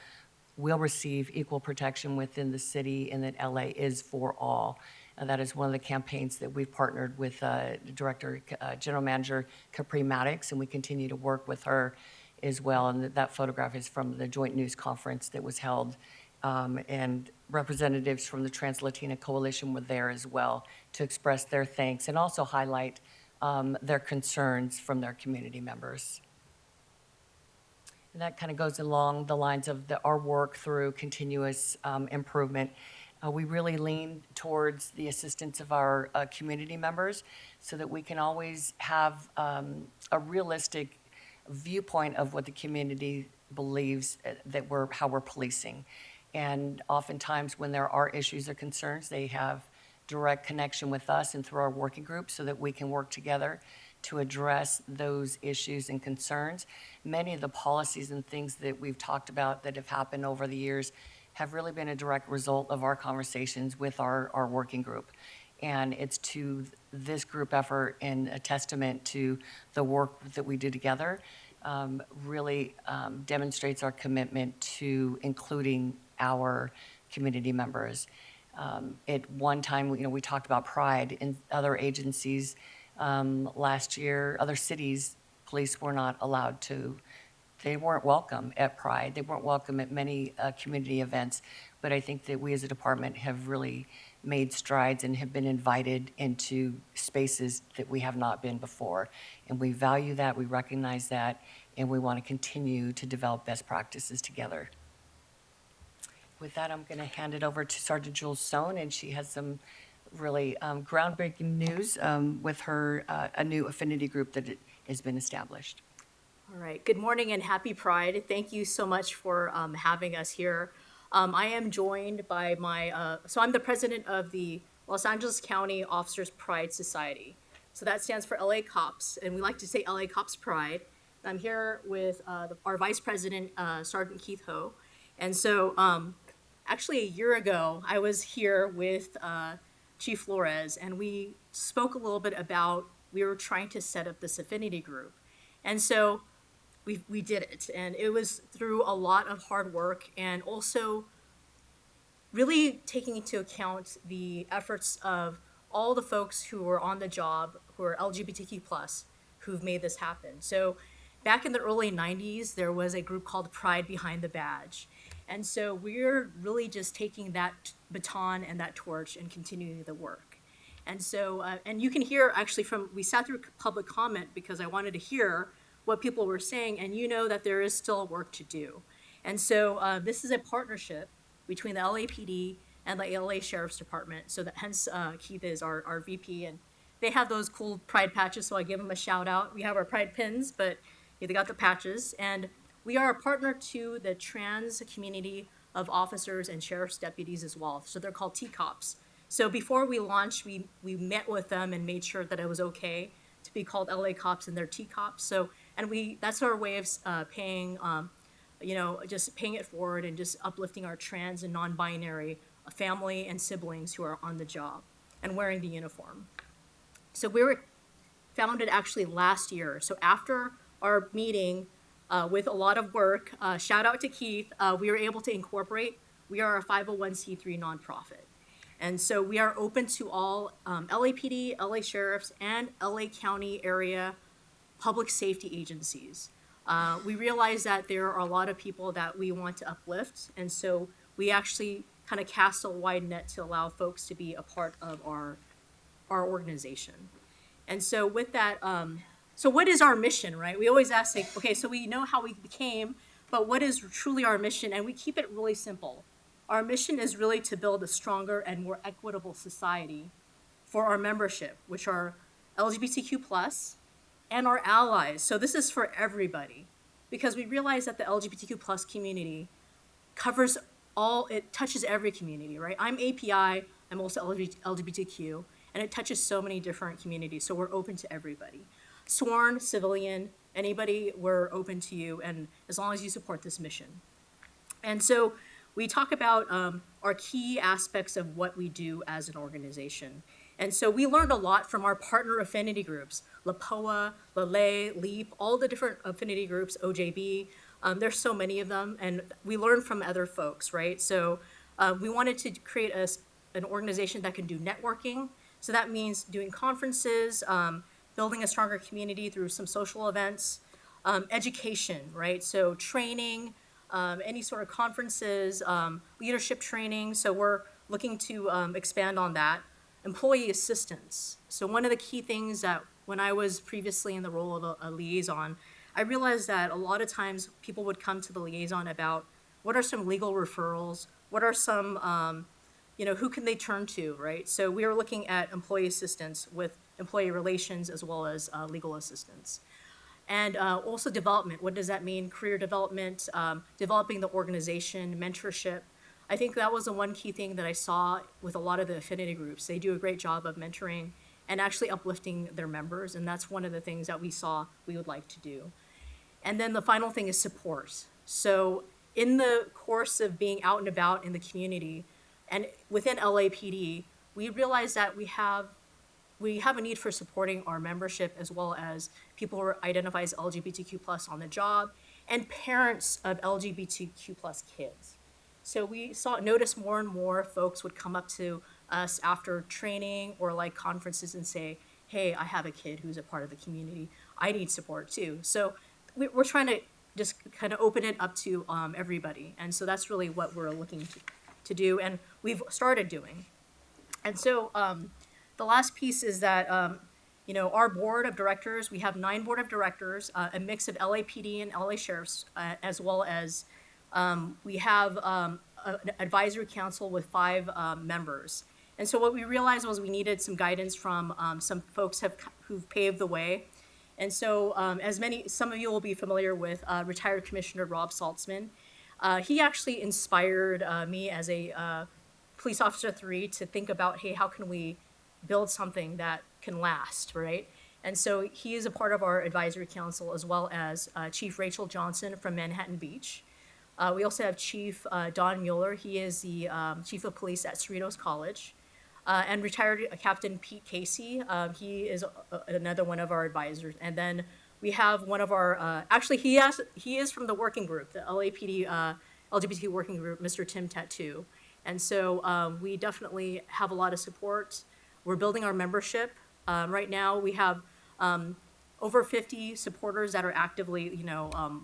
will receive equal protection within the city and that LA is for all. And that is one of the campaigns that we've partnered with General Manager Capri Maddox, and we continue to work with her as well. And that photograph is from the joint news conference that was held. And representatives from the Trans-Latina Coalition were there as well to express their thanks and also highlight their concerns from their community members. And that kind of goes along the lines of our work through continuous improvement. We really lean towards the assistance of our community members so that we can always have a realistic viewpoint of what the community believes how we're policing. And oftentimes when there are issues or concerns, they have direct connection with us and through our working group so that we can work together to address those issues and concerns. Many of the policies and things that we've talked about that have happened over the years have really been a direct result of our conversations with our working group. And it's to this group effort and a testament to the work that we do together, really demonstrates our commitment to including our community members. At one time, we talked about Pride in other agencies. Last year, other cities, police were not allowed to, they weren't welcome at Pride. They weren't welcome at many community events. But I think that we as a department have really made strides and have been invited into spaces that we have not been before. And we value that, we recognize that, and we want to continue to develop best practices together. With that, I'm going to hand it over to Sergeant Jules Sohn, and she has some really groundbreaking news with her a new affinity group that has been established. All right. Good morning and happy Pride. Thank you so much for having us here. I am joined by so I'm the president of the Los Angeles County Officers Pride Society. So that stands for LA Cops, and we like to say LA Cops Pride. I'm here with our vice president, Sergeant Keith Ho. And so actually a year ago, I was here with Chief Flores, and we spoke a little bit about, we were trying to set up this affinity group. And so we did it. And it was through a lot of hard work and also really taking into account the efforts of all the folks who were on the job, who are LGBTQ+, who've made this happen. So back in the early 90s, there was a group called Pride Behind the Badge. And so we're really just taking that baton and that torch and continuing the work. And so, and you can hear actually we sat through public comment because I wanted to hear what people were saying, and you know that there is still work to do. And so this is a partnership between the LAPD and the LA Sheriff's Department. So that hence Keith is our VP, and they have those cool pride patches, so I give them a shout out. We have our pride pins, but yeah, they got the patches. And we are a partner to the trans community of officers and sheriff's deputies as well. So they're called T-Cops. So before we launched, we met with them and made sure that it was okay to be called LA Cops and they're T-Cops. So, and that's our way of paying, just paying it forward and just uplifting our trans and non-binary family and siblings who are on the job and wearing the uniform. So we were founded actually last year. So after our meeting with a lot of work, shout out to Keith, we were able to incorporate. We are a 501c3 nonprofit. And so we are open to all LAPD, LA Sheriffs, and LA County area public safety agencies. We realize that there are a lot of people that we want to uplift, and so we actually kind of cast a wide net to allow folks to be a part of our organization. And so with that, so what is our mission, right? We always ask, like, okay, so we know how we became, but what is truly our mission? And we keep it really simple. Our mission is really to build a stronger and more equitable society for our membership, which are LGBTQ+, and our allies. So this is for everybody, because we realize that the LGBTQ+ community covers it touches every community, right? I'm API, I'm also LGBTQ, and it touches so many different communities, so we're open to everybody. Sworn, civilian, anybody, we're open to you, and as long as you support this mission. And so we talk about our key aspects of what we do as an organization. And so we learned a lot from our partner affinity groups, LAPOA, LALE, LEAP, all the different affinity groups, OJB. There's so many of them, and we learned from other folks, right? So we wanted to create an organization that can do networking. So that means doing conferences, building a stronger community through some social events, education, right? So training, any sort of conferences, leadership training. So we're looking to expand on that. Employee assistance. So one of the key things that when I was previously in the role of a liaison, I realized that a lot of times people would come to the liaison about what are some legal referrals, what are some, who can they turn to, right? So we were looking at employee assistance with employee relations as well as legal assistance. And also development. What does that mean? Career development, developing the organization, mentorship. I think that was the one key thing that I saw with a lot of the affinity groups. They do a great job of mentoring and actually uplifting their members, and that's one of the things that we saw we would like to do. And then the final thing is support. So in the course of being out and about in the community and within LAPD, we realized that we have a need for supporting our membership as well as people who identify as LGBTQ+ on the job and parents of LGBTQ+ kids. So we noticed more and more folks would come up to us after training or like conferences and say, hey, I have a kid who's a part of the community. I need support too. So we're trying to just kind of open it up to everybody. And so that's really what we're looking to do and we've started doing. And so the last piece is that, our board of directors, we have 9 board of directors, a mix of LAPD and LA Sheriffs, as well as we have an advisory council with 5 members. And so what we realized was we needed some guidance from some folks who've paved the way. And so some of you will be familiar with retired Commissioner Rob Saltzman. He actually inspired me as a police officer 3 to think about, hey, how can we build something that can last, right? And so he is a part of our advisory council as well as Chief Rachel Johnson from Manhattan Beach. We also have Chief Don Mueller. He is the Chief of Police at Cerritos College. And retired Captain Pete Casey. He is another one of our advisors. And then we have one of our, actually, he is from the working group, the LAPD LGBT working group, Mr. Tim Tattoo. And so we definitely have a lot of support. We're building our membership. Right now, we have over 50 supporters that are actively,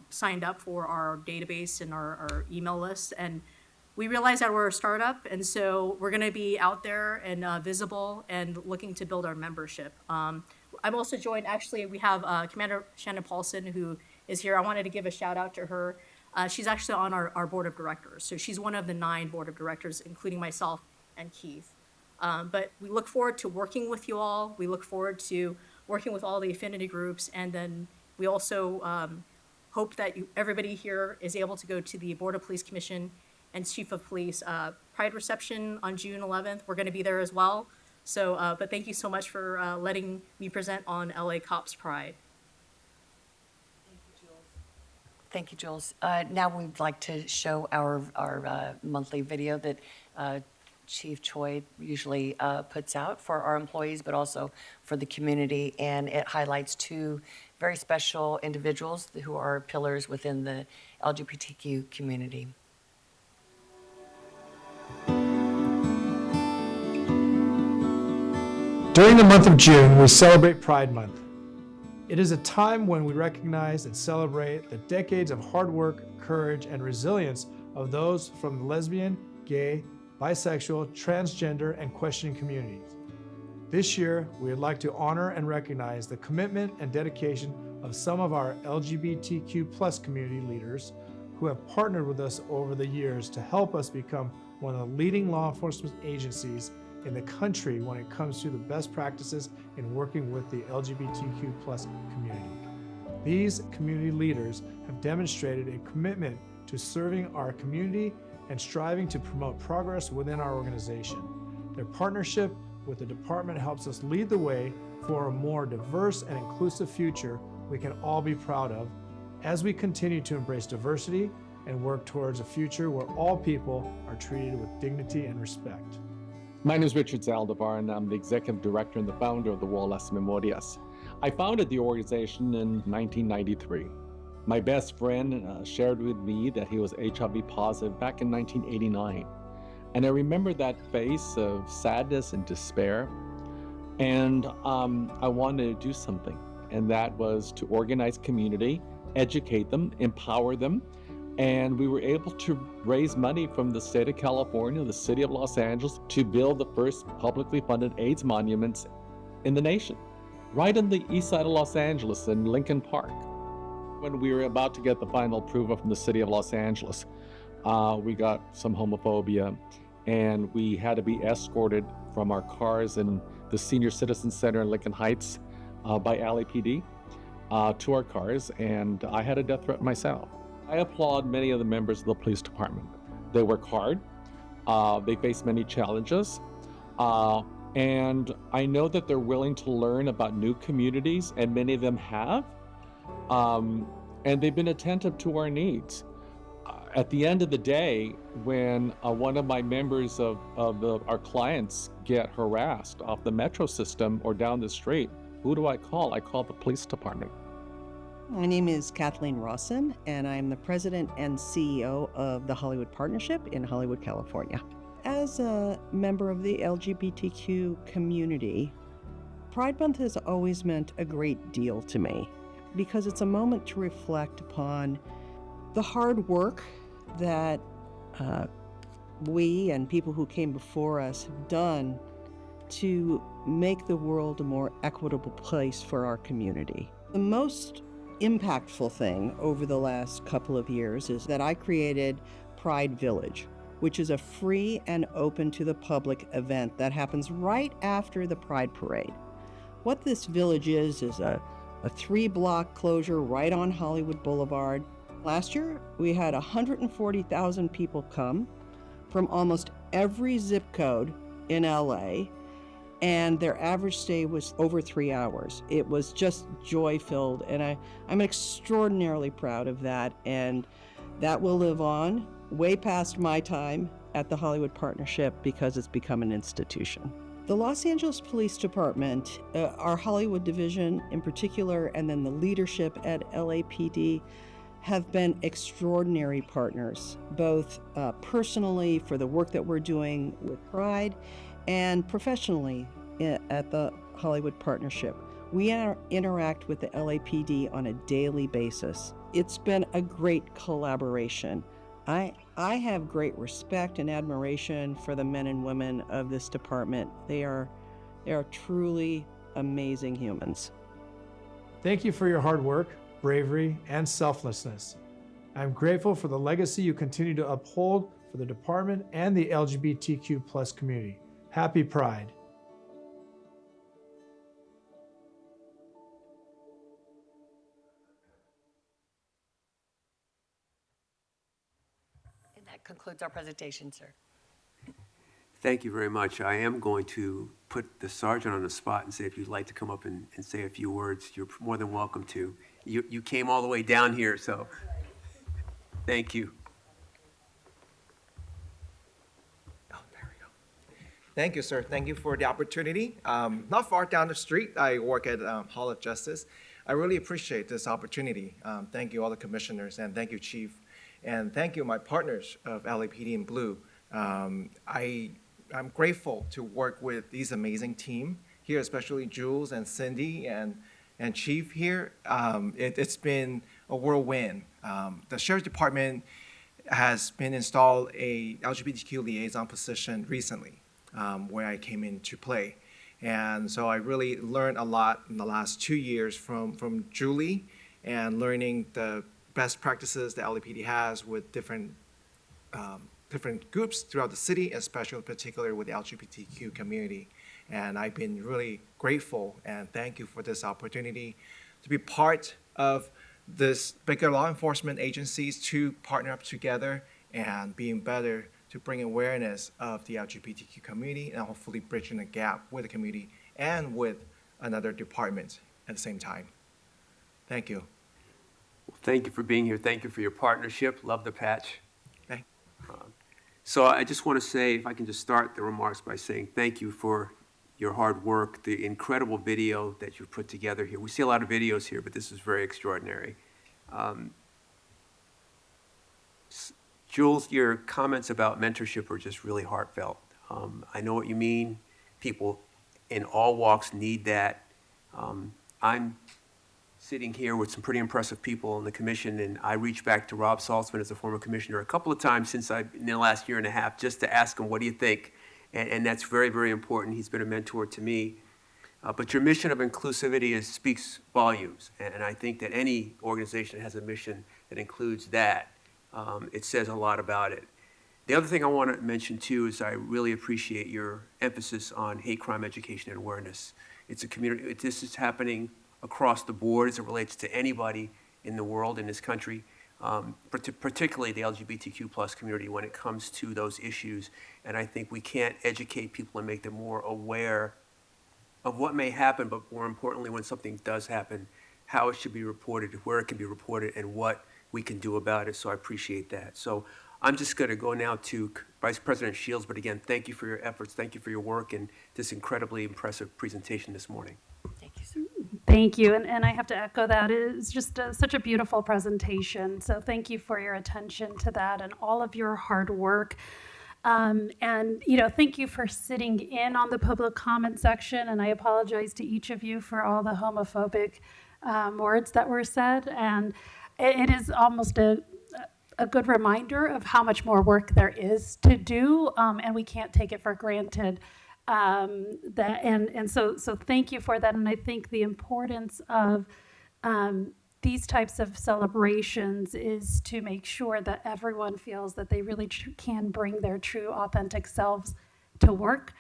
signed up for our database and our email list. And we realize that we're a startup, and so we're going to be out there and visible and looking to build our membership. I'm also joined, actually, we have Commander Shannon Paulson, who is here. I wanted to give a shout out to her. She's actually on our board of directors. So she's one of the 9 board of directors, including myself and Keith. But we look forward to working with you all. We look forward to working with all the affinity groups. And then we also hope that everybody here is able to go to the Board of Police Commission and Chief of Police Pride reception on June 11th. We're going to be there as well. So, but thank you so much for letting me present on LA Cops Pride. Thank you, Jules. Now we'd like to show our monthly video that Chief Choi usually puts out for our employees, but also for the community. And it highlights 2 very special individuals who are pillars within the LGBTQ community. During the month of June, we celebrate Pride Month. It is a time when we recognize and celebrate the decades of hard work, courage, and resilience of those from the lesbian, gay, bisexual, transgender, and questioning communities. This year, we would like to honor and recognize the commitment and dedication of some of our LGBTQ+ community leaders who have partnered with us over the years to help us become one of the leading law enforcement agencies in the country when it comes to the best practices in working with the LGBTQ+ community. These community leaders have demonstrated a commitment to serving our community and striving to promote progress within our organization. Their partnership with the department helps us lead the way for a more diverse and inclusive future we can all be proud of as we continue to embrace diversity and work towards a future where all people are treated with dignity and respect. My name is Richard Zaldivar, and I'm the executive director and the founder of the World Las Memorias. I founded the organization in 1993. My best friend shared with me that he was HIV positive back in 1989. And I remember that face of sadness and despair. And I wanted to do something. And that was to organize community, educate them, empower them. And we were able to raise money from the state of California, the city of Los Angeles, to build the first publicly funded AIDS monuments in the nation, right on the east side of Los Angeles in Lincoln Park. When we were about to get the final approval from the city of Los Angeles, we got some homophobia, and we had to be escorted from our cars in the Senior Citizen Center in Lincoln Heights by LAPD to our cars, and I had a death threat myself. I applaud many of the members of the police department. They work hard, they face many challenges, and I know that they're willing to learn about new communities, and many of them have, and they've been attentive to our needs. At the end of the day, when one of my members of our clients get harassed off the metro system or down the street, who do I call? I call the police department. My name is Kathleen Rawson, and I'm the president and CEO of the Hollywood Partnership in Hollywood, California. As a member of the LGBTQ community, Pride Month has always meant a great deal to me because it's a moment to reflect upon the hard work that we and people who came before us have done to make the world a more equitable place for our community. The most impactful thing over the last couple of years is that I created Pride Village, which is a free and open to the public event that happens right after the Pride Parade. What this village is a 3-block closure right on Hollywood Boulevard. Last year, we had 140,000 people come from almost every zip code in LA, and their average stay was over 3 hours. It was just joy-filled, and I'm extraordinarily proud of that, and that will live on way past my time at the Hollywood Partnership because it's become an institution. The Los Angeles Police Department, our Hollywood division in particular, and then the leadership at LAPD have been extraordinary partners, both personally for the work that we're doing with Pride and professionally at the Hollywood Partnership. We interact with the LAPD on a daily basis. It's been a great collaboration. I have great respect and admiration for the men and women of this department. They are truly amazing humans. Thank you for your hard work, bravery, and selflessness. I'm grateful for the legacy you continue to uphold for the department and the LGBTQ+ community. Happy Pride. And that concludes our presentation, sir. Thank you very much. I am going to put the sergeant on the spot and say if you'd like to come up and say a few words, you're more than welcome to. You came all the way down here, so thank you. Thank you, sir. Thank you for the opportunity. Not far down the street, I work at Hall of Justice. I really appreciate this opportunity. Thank you, all the commissioners, and thank you, Chief. And thank you, my partners of LAPD in Blue. I'm grateful to work with these amazing team here, especially Jules and Cindy and Chief here. It's been a whirlwind. The Sheriff's Department has been installed a LGBTQ liaison position recently, where I came into play. And so I really learned a lot in the last 2 years from Julie and learning the best practices that LAPD has with different groups throughout the city, especially particularly with the LGBTQ community. And I've been really grateful and thank you for this opportunity to be part of this bigger law enforcement agencies to partner up together and being better to bring awareness of the LGBTQ community and hopefully bridging the gap with the community and with another department at the same time. Thank you. Well, thank you for being here. Thank you for your partnership. Love the patch. Okay. So I just want to say, if I can just start the remarks by saying thank you for your hard work, the incredible video that you've put together here. We see a lot of videos here, but this is very extraordinary. Jules, your comments about mentorship are just really heartfelt. I know what you mean. People in all walks need that. I'm sitting here with some pretty impressive people in the commission, and I reached back to Rob Saltzman as a former commissioner a couple of times in the last year and a half just to ask him, what do you think? And that's very, very important. He's been a mentor to me. But your mission of inclusivity speaks volumes, and I think that any organization that has a mission that includes that, it says a lot about it. The other thing I want to mention too is I really appreciate your emphasis on hate crime education and awareness. It's a community, this is happening across the board as it relates to anybody in the world, in this country, particularly the LGBTQ+ community when it comes to those issues. And I think we can't educate people and make them more aware of what may happen, but more importantly, when something does happen, how it should be reported, where it can be reported, and what we can do about it. So I appreciate that. So I'm just going to go now to Vice President Shields, but again, thank you for your efforts, thank you for your work, and this incredibly impressive presentation this morning. Thank you, sir. Thank you, and I have to echo that. It's just such a beautiful presentation. So thank you for your attention to that and all of your hard work. And thank you for sitting in on the public comment section. And I apologize to each of you for all the homophobic words that were said. And it is almost a good reminder of how much more work there is to do, and we can't take it for granted. So thank you for that. And I think the importance of these types of celebrations is to make sure that everyone feels that they really can bring their true, authentic selves to work.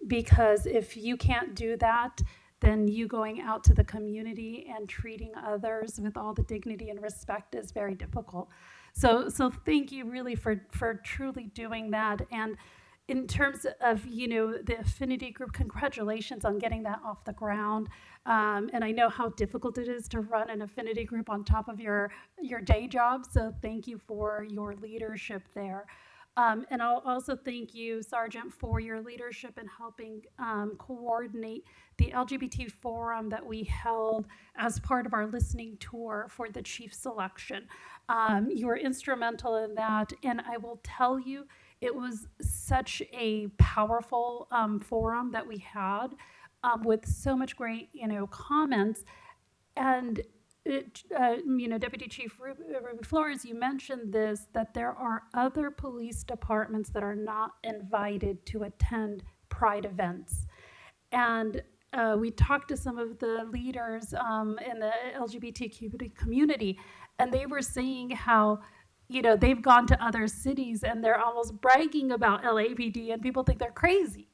Because if you can't do that, then you going out to the community and treating others with all the dignity and respect is very difficult. So thank you really for truly doing that. And in terms of, the affinity group, congratulations on getting that off the ground. And I know how difficult it is to run an affinity group on top of your day job. So thank you for your leadership there. And I'll also thank you, Sergeant, for your leadership in helping coordinate the LGBT forum that we held as part of our listening tour for the chief selection. You were instrumental in that, and I will tell you, it was such a powerful forum that we had with so much great, comments. And Deputy Chief Ruby Flores, you mentioned this, that there are other police departments that are not invited to attend Pride events. And we talked to some of the leaders in the LGBTQ community, and they were saying how, they've gone to other cities and they're almost bragging about LAPD, and people think they're crazy.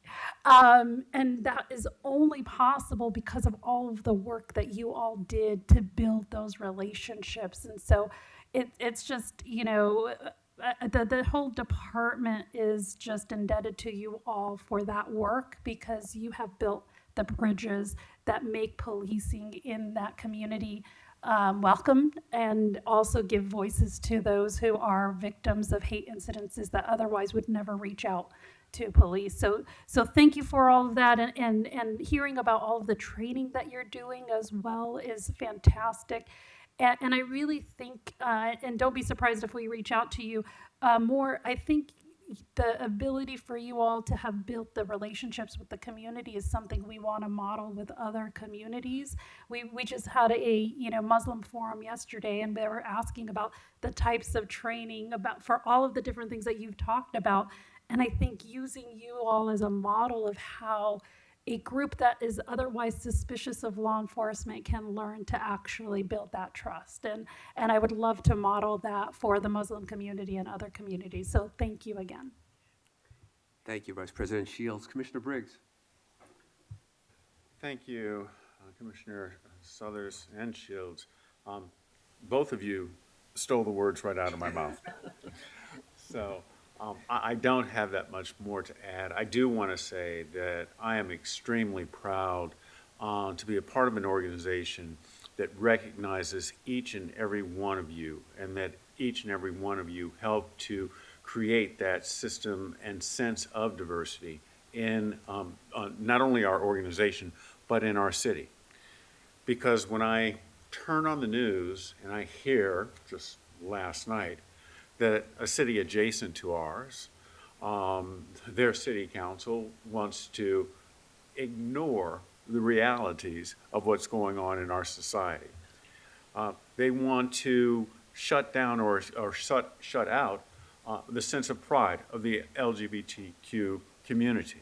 And that is only possible because of all of the work that you all did to build those relationships. And so it's just, the whole department is just indebted to you all for that work, because you have built the bridges that make policing in that community welcome, and also give voices to those who are victims of hate incidences that otherwise would never reach out to police. So thank you for all of that, and hearing about all of the training that you're doing as well is fantastic. And I really think, and don't be surprised if we reach out to you more, I think the ability for you all to have built the relationships with the community is something we want to model with other communities. We just had a Muslim forum yesterday, and they were asking about the types of training for all of the different things that you've talked about. And I think using you all as a model of how a group that is otherwise suspicious of law enforcement can learn to actually build that trust. And I would love to model that for the Muslim community and other communities. So thank you again. Thank you, Vice President Shields. Commissioner Briggs. Thank you, Commissioner Suthers and Shields. Both of you stole the words right out of my mouth. So I don't have that much more to add. I do want to say that I am extremely proud to be a part of an organization that recognizes each and every one of you, and that each and every one of you helped to create that system and sense of diversity in not only our organization, but in our city. Because when I turn on the news and I hear, just last night, that a city adjacent to ours, their city council wants to ignore the realities of what's going on in our society. They want to shut down or shut out the sense of pride of the LGBTQ community.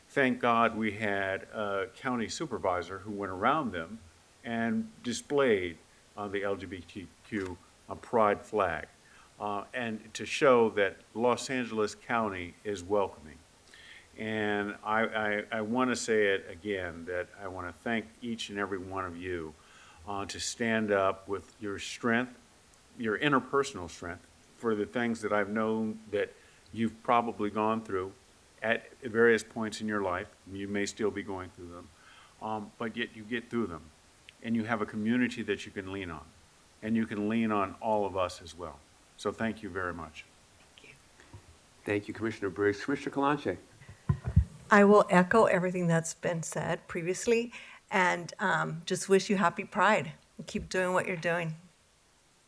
Thank God we had a county supervisor who went around them and displayed the LGBTQ pride flag. And to show that Los Angeles County is welcoming. And I want to say it again, that I want to thank each and every one of you to stand up with your strength, your interpersonal strength, for the things that I've known that you've probably gone through at various points in your life. You may still be going through them, but yet you get through them. And you have a community that you can lean on. And you can lean on all of us as well. So thank you very much. Thank you, Commissioner Briggs. Commissioner Kalanche. I will echo everything that's been said previously, and just wish you happy Pride. Keep doing what you're doing.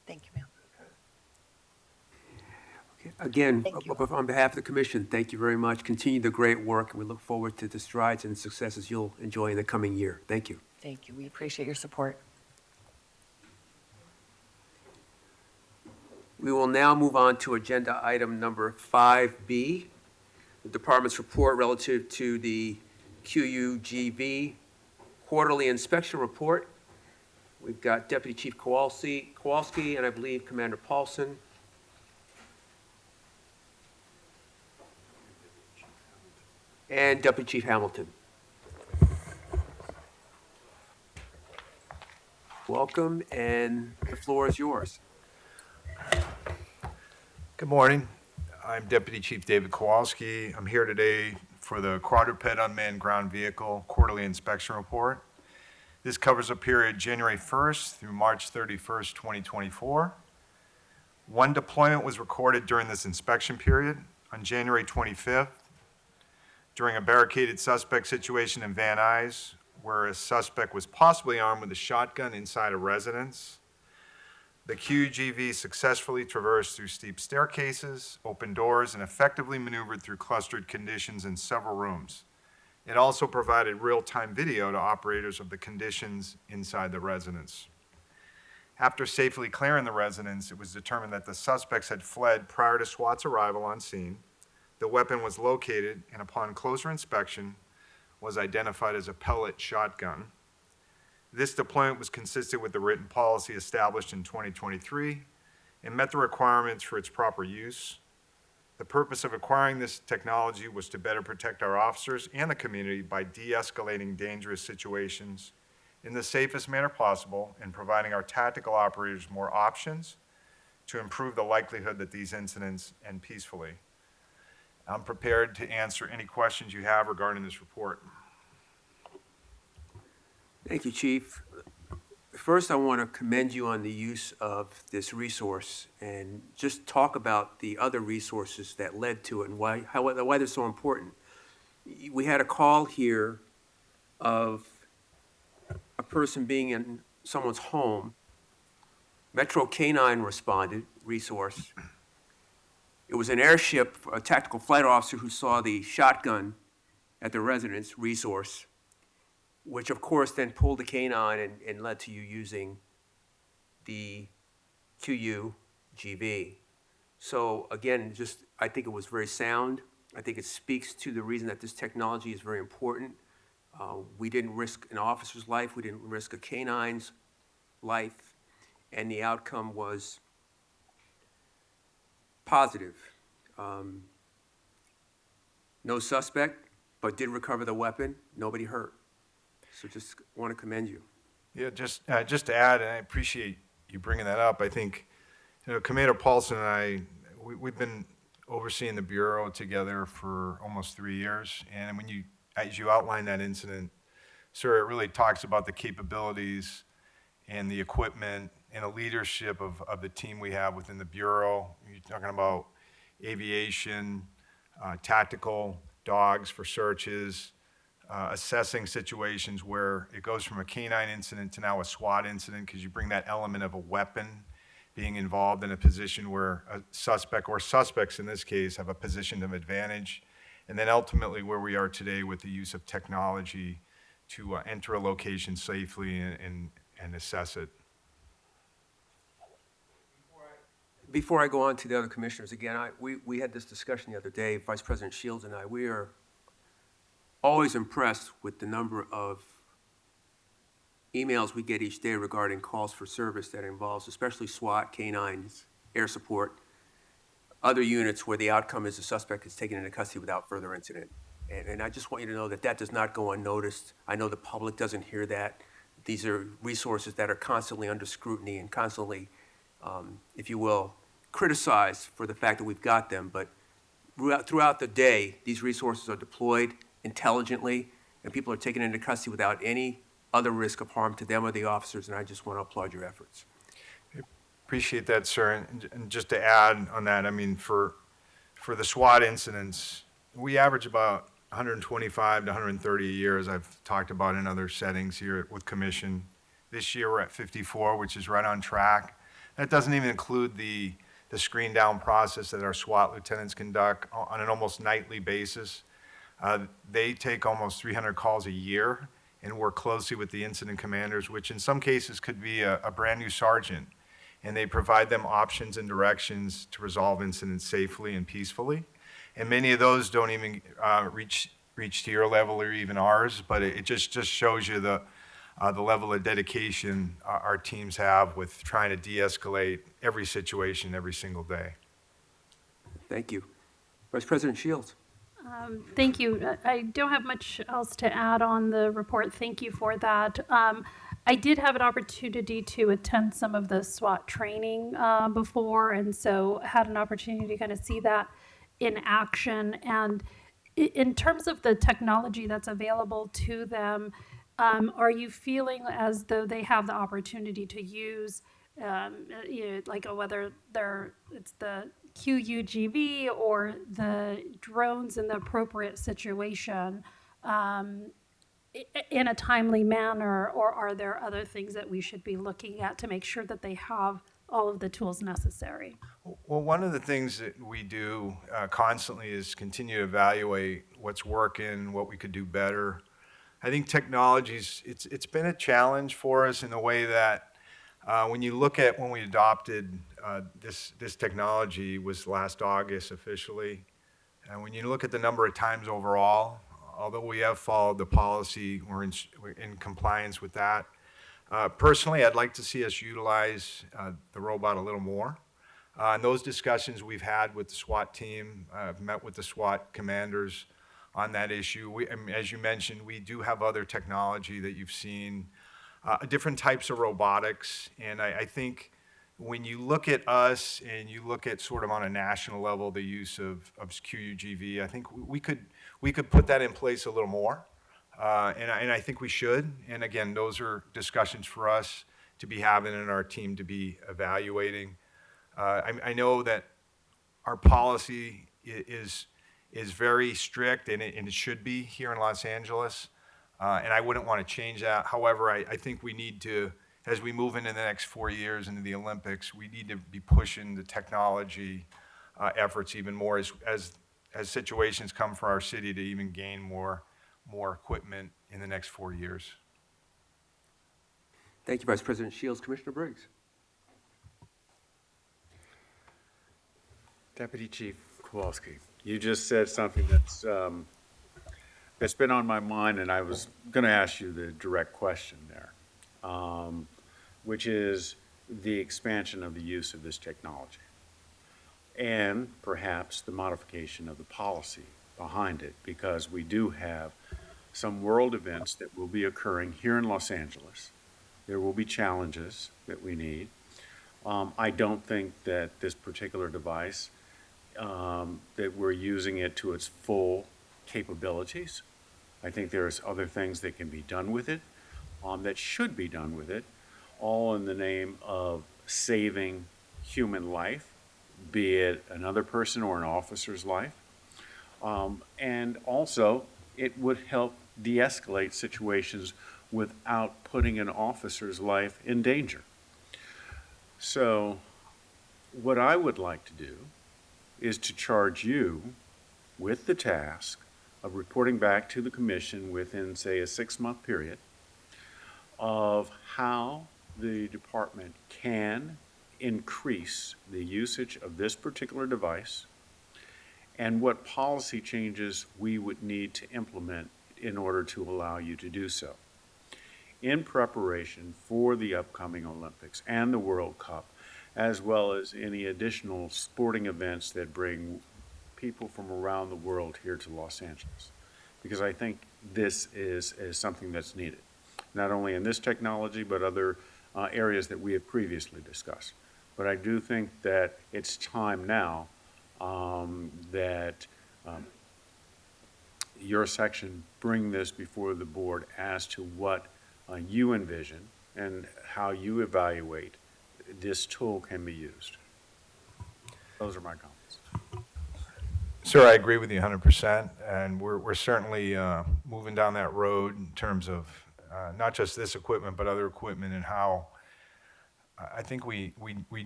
Thank you, ma'am. Again, on behalf of the commission, thank you very much. Continue the great work, and we look forward to the strides and successes you'll enjoy in the coming year. Thank you. Thank you. We appreciate your support. We will now move on to agenda item number 5B, the department's report relative to the QUGV quarterly inspection report. We've got Deputy Chief Kowalski and I believe Commander Paulson. And Deputy Chief Hamilton. Welcome, and the floor is yours. Good morning. I'm Deputy Chief David Kowalski. I'm here today for the Quadruped Unmanned Ground Vehicle Quarterly Inspection Report. This covers a period January 1st through March 31st, 2024. One deployment was recorded during this inspection period on January 25th during a barricaded suspect situation in Van Nuys, where a suspect was possibly armed with a shotgun inside a residence. The QGV successfully traversed through steep staircases, opened doors, and effectively maneuvered through clustered conditions in several rooms. It also provided real-time video to operators of the conditions inside the residence. After safely clearing the residence, it was determined that the suspects had fled prior to SWAT's arrival on scene. The weapon was located and upon closer inspection was identified as a pellet shotgun. This deployment was consistent with the written policy established in 2023 and met the requirements for its proper use. The purpose of acquiring this technology was to better protect our officers and the community by de-escalating dangerous situations in the safest manner possible and providing our tactical operators more options to improve the likelihood that these incidents end peacefully. I'm prepared to answer any questions you have regarding this report. Thank you, Chief. First, I want to commend you on the use of this resource and just talk about the other resources that led to it and why they're so important. We had a call here of a person being in someone's home. Metro K-9 responded, resource. It was an airship, a tactical flight officer who saw the shotgun at the residence, resource, which of course then pulled the K-9 and led to you using the QUGV. So again, I think it was very sound. I think it speaks to the reason that this technology is very important. We didn't risk an officer's life, we didn't risk a K-9's life, and the outcome was positive. No suspect, but did recover the weapon, nobody hurt. So just want to commend you. Yeah, just to add, and I appreciate you bringing that up, I think, Commander Paulson and I, we've been overseeing the Bureau together for almost 3 years, and as you outline that incident, sir, it really talks about the capabilities and the equipment and the leadership of the team we have within the Bureau. You're talking about aviation, tactical dogs for searches, assessing situations where it goes from a K-9 incident to now a SWAT incident, because you bring that element of a weapon being involved in a position where a suspect or suspects in this case have a position of advantage. And then ultimately where we are today with the use of technology to enter a location safely and assess it. Before I go on to the other commissioners, again, we had this discussion the other day, Vice President Shields and I. We are always impressed with the number of emails we get each day regarding calls for service that involves especially SWAT, K-9s, air support, other units where the outcome is the suspect is taken into custody without further incident. And I just want you to know that that does not go unnoticed. I know the public doesn't hear that. These are resources that are constantly under scrutiny and constantly, if you will, criticized for the fact that we've got them. But throughout the day, these resources are deployed intelligently, and people are taken into custody without any other risk of harm to them or the officers, and I just want to applaud your efforts. Appreciate that, sir. And just to add on that, I mean, for the SWAT incidents, we average about 125 to 130 a year, as I've talked about in other settings here with Commission. This year, we're at 54, which is right on track. That doesn't even include the screen down process that our SWAT lieutenants conduct on an almost nightly basis. They take almost 300 calls a year and work closely with the incident commanders, which in some cases could be a brand new sergeant. And they provide them options and directions to resolve incidents safely and peacefully. And many of those don't even reach to your level or even ours, but it just shows you the level of dedication our teams have with trying to de-escalate every situation every single day. Thank you. Vice President Shields. Thank you. I don't have much else to add on the report. Thank you for that. I did have an opportunity to attend some of the SWAT training before, and so had an opportunity to kind of see that in action. And in terms of the technology that's available to them, are you feeling as though they have the opportunity to use like whether it's the QUGV or the drones in the appropriate situation in a timely manner, or are there other things that we should be looking at to make sure that they have all of the tools necessary? Well, one of the things that we do constantly is continue to evaluate what's working, what we could do better. I think technology's, it's been a challenge for us in the way that when you look at when we adopted this technology was last August officially, and when you look at the number of times overall, although we have followed the policy, we're in compliance with that. Personally, I'd like to see us utilize the robot a little more. And those discussions we've had with the SWAT team, I've met with the SWAT commanders on that issue. I mean, as you mentioned, we do have other technology that you've seen, different types of robotics. And I think when you look at us and you look at sort of on a national level, the use of QUGV, I think we could put that in place a little more. And I think we should. And again, those are discussions for us to be having and our team to be evaluating. I know that our policy is very strict, and it should be here in Los Angeles. And I wouldn't want to change that. However, I think we need to, as we move into the next 4 years into the Olympics, we need to be pushing the technology efforts even more as situations come for our city to even gain more equipment in the next 4 years. Thank you, Vice President Shields. Commissioner Briggs. Deputy Chief Kowalski, you just said something that's been on my mind, and I was going to ask you the direct question there, which is the expansion of the use of this technology and perhaps the modification of the policy behind it, because we do have some world events that will be occurring here in Los Angeles. There will be challenges that we need. I don't think that this particular device, that we're using it to its full capabilities. I think there's other things that can be done with it, that should be done with it, all in the name of saving human life, be it another person or an officer's life. And also, it would help de-escalate situations without putting an officer's life in danger. So what I would like to do is to charge you with the task of reporting back to the commission within, say, a 6-month period of how the department can increase the usage of this particular device and what policy changes we would need to implement in order to allow you to do so. In preparation for the upcoming Olympics and the World Cup, as well as any additional sporting events that bring people from around the world here to Los Angeles. Because I think this is something that's needed, not only in this technology, but other areas that we have previously discussed. But I do think that it's time now that your section bring this before the board as to what you envision and how you evaluate this tool can be used. Those are my comments. Sir, I agree with you 100%, and we're certainly moving down that road in terms of not just this equipment, but other equipment, and how I think we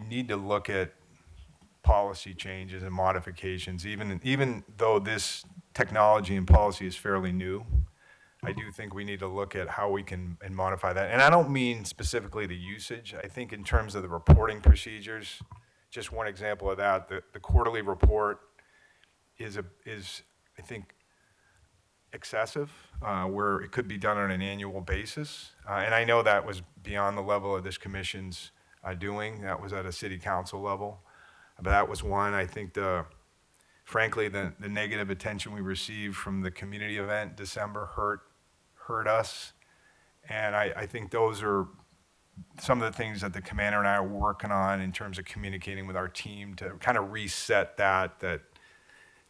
need to look at policy changes and modifications, even though this technology and policy is fairly new. I do think we need to look at how we can modify that. And I don't mean specifically the usage. I think in terms of the reporting procedures, just one example of that, the quarterly report is I think, excessive, where it could be done on an annual basis. And I know that was beyond the level of this commission's doing. That was at a city council level. But that was one. I think frankly, the negative attention we received from the community event in December hurt us. And I think those are some of the things that the commander and I are working on in terms of communicating with our team to kind of reset that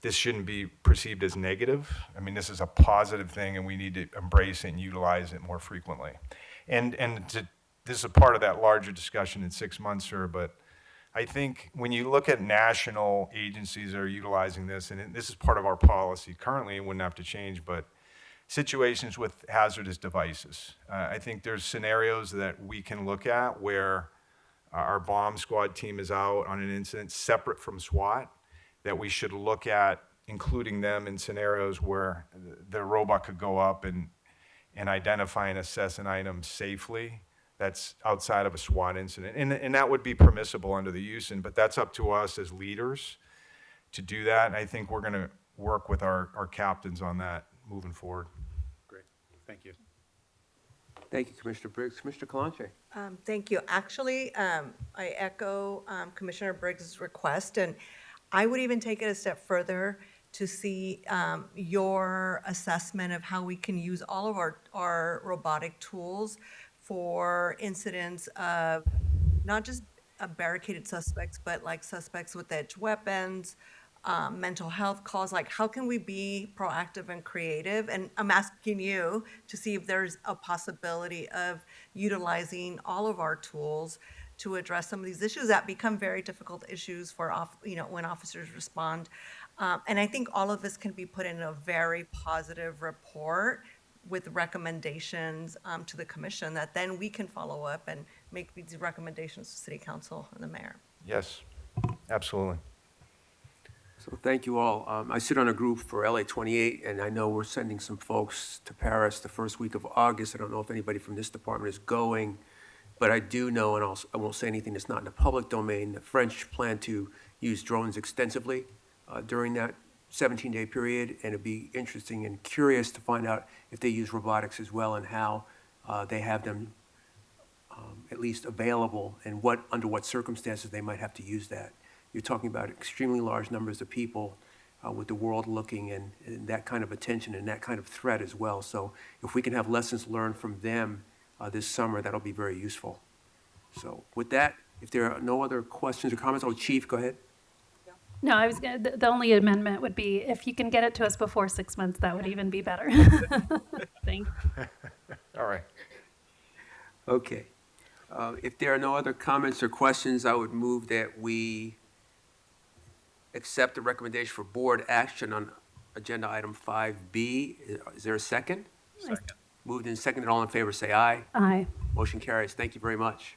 this shouldn't be perceived as negative. I mean, this is a positive thing, and we need to embrace it and utilize it more frequently. And to this is a part of that larger discussion in 6 months, sir, but I think when you look at national agencies that are utilizing this, and this is part of our policy currently, it wouldn't have to change, but situations with hazardous devices. I think there's scenarios that we can look at where our bomb squad team is out on an incident separate from SWAT, that we should look at including them in scenarios where the robot could go up and identify and assess an item safely that's outside of a SWAT incident. And that would be permissible under the use, but that's up to us as leaders to do that. And I think we're going to work with our captains on that moving forward. Great, thank you. Thank you, Commissioner Briggs. Commissioner Kalanche. Thank you. Actually, I echo Commissioner Briggs' request, and I would even take it a step further to see your assessment of how we can use all of our robotic tools for incidents of not just barricaded suspects, but like suspects with edged weapons, mental health calls. Like, how can we be proactive and creative? And I'm asking you to see if there's a possibility of utilizing all of our tools to address some of these issues that become very difficult issues for when officers respond. And I think all of this can be put in a very positive report with recommendations to the commission that then we can follow up and make these recommendations to City Council and the mayor. Yes, absolutely. So thank you all. I sit on a group for LA 28, and I know we're sending some folks to Paris the first week of August. I don't know if anybody from this department is going, but I do know, and I won't say anything that's not in the public domain, the French plan to use drones extensively during that 17-day period, and it'd be interesting and curious to find out if they use robotics as well and how they have them at least available and under what circumstances they might have to use that. You're talking about extremely large numbers of people with the world looking and that kind of attention and that kind of threat as well. So if we can have lessons learned from them this summer, that'll be very useful. So with that, if there are no other questions or comments, Chief, go ahead. No, I was gonna, the only amendment would be if you can get it to us before 6 months, that would even be better. Thank you. All right. Okay. If there are no other comments or questions, I would move that we accept the recommendation for board action on agenda item 5B. Is there a second? Second. Moved and seconded. All in favor, say aye. Aye. Motion carries. Thank you very much.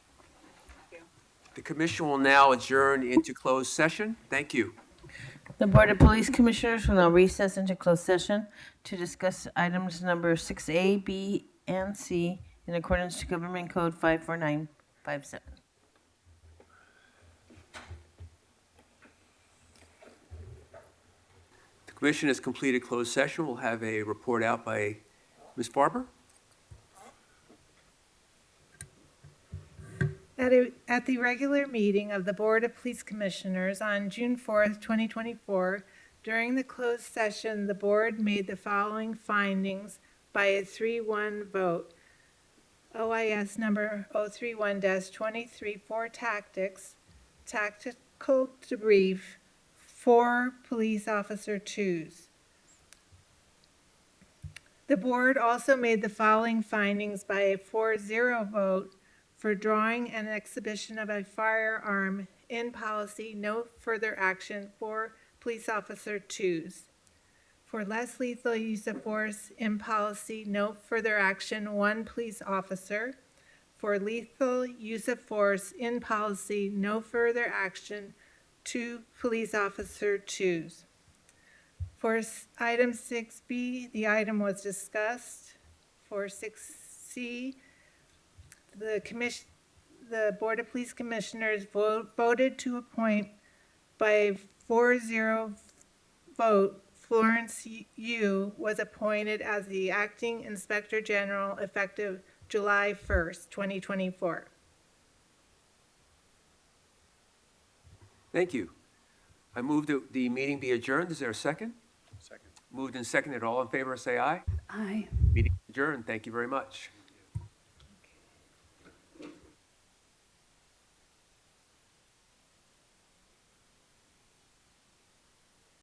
The commission will now adjourn into closed session. Thank you. The Board of Police Commissioners will now recess into closed session to discuss items number 6A, B, and C in accordance to Government Code 54957. The commission has completed closed session. We'll have a report out by Ms. Farber. At the regular meeting of the Board of Police Commissioners on June 4th, 2024, during the closed session, the board made the following findings by a 3-1 vote. OIS number 031-23 for tactical debrief, 4 police officer 2s. The board also made the following findings by a 4-0 vote for drawing and exhibition of a firearm in policy, no further action for police officer 2s. For less lethal use of force in policy, no further action, 1 police officer. For lethal use of force in policy, no further action, 2 police officer 2s. For item 6B, the item was discussed. For 6C, the Board of Police Commissioners voted to appoint by a 4-0 vote. Florence Yu was appointed as the Acting Inspector General effective July 1st, 2024. Thank you. I move that the meeting be adjourned. Is there a second? Second. Moved and seconded. All in favor, say aye. Aye. Meeting adjourned. Thank you very much.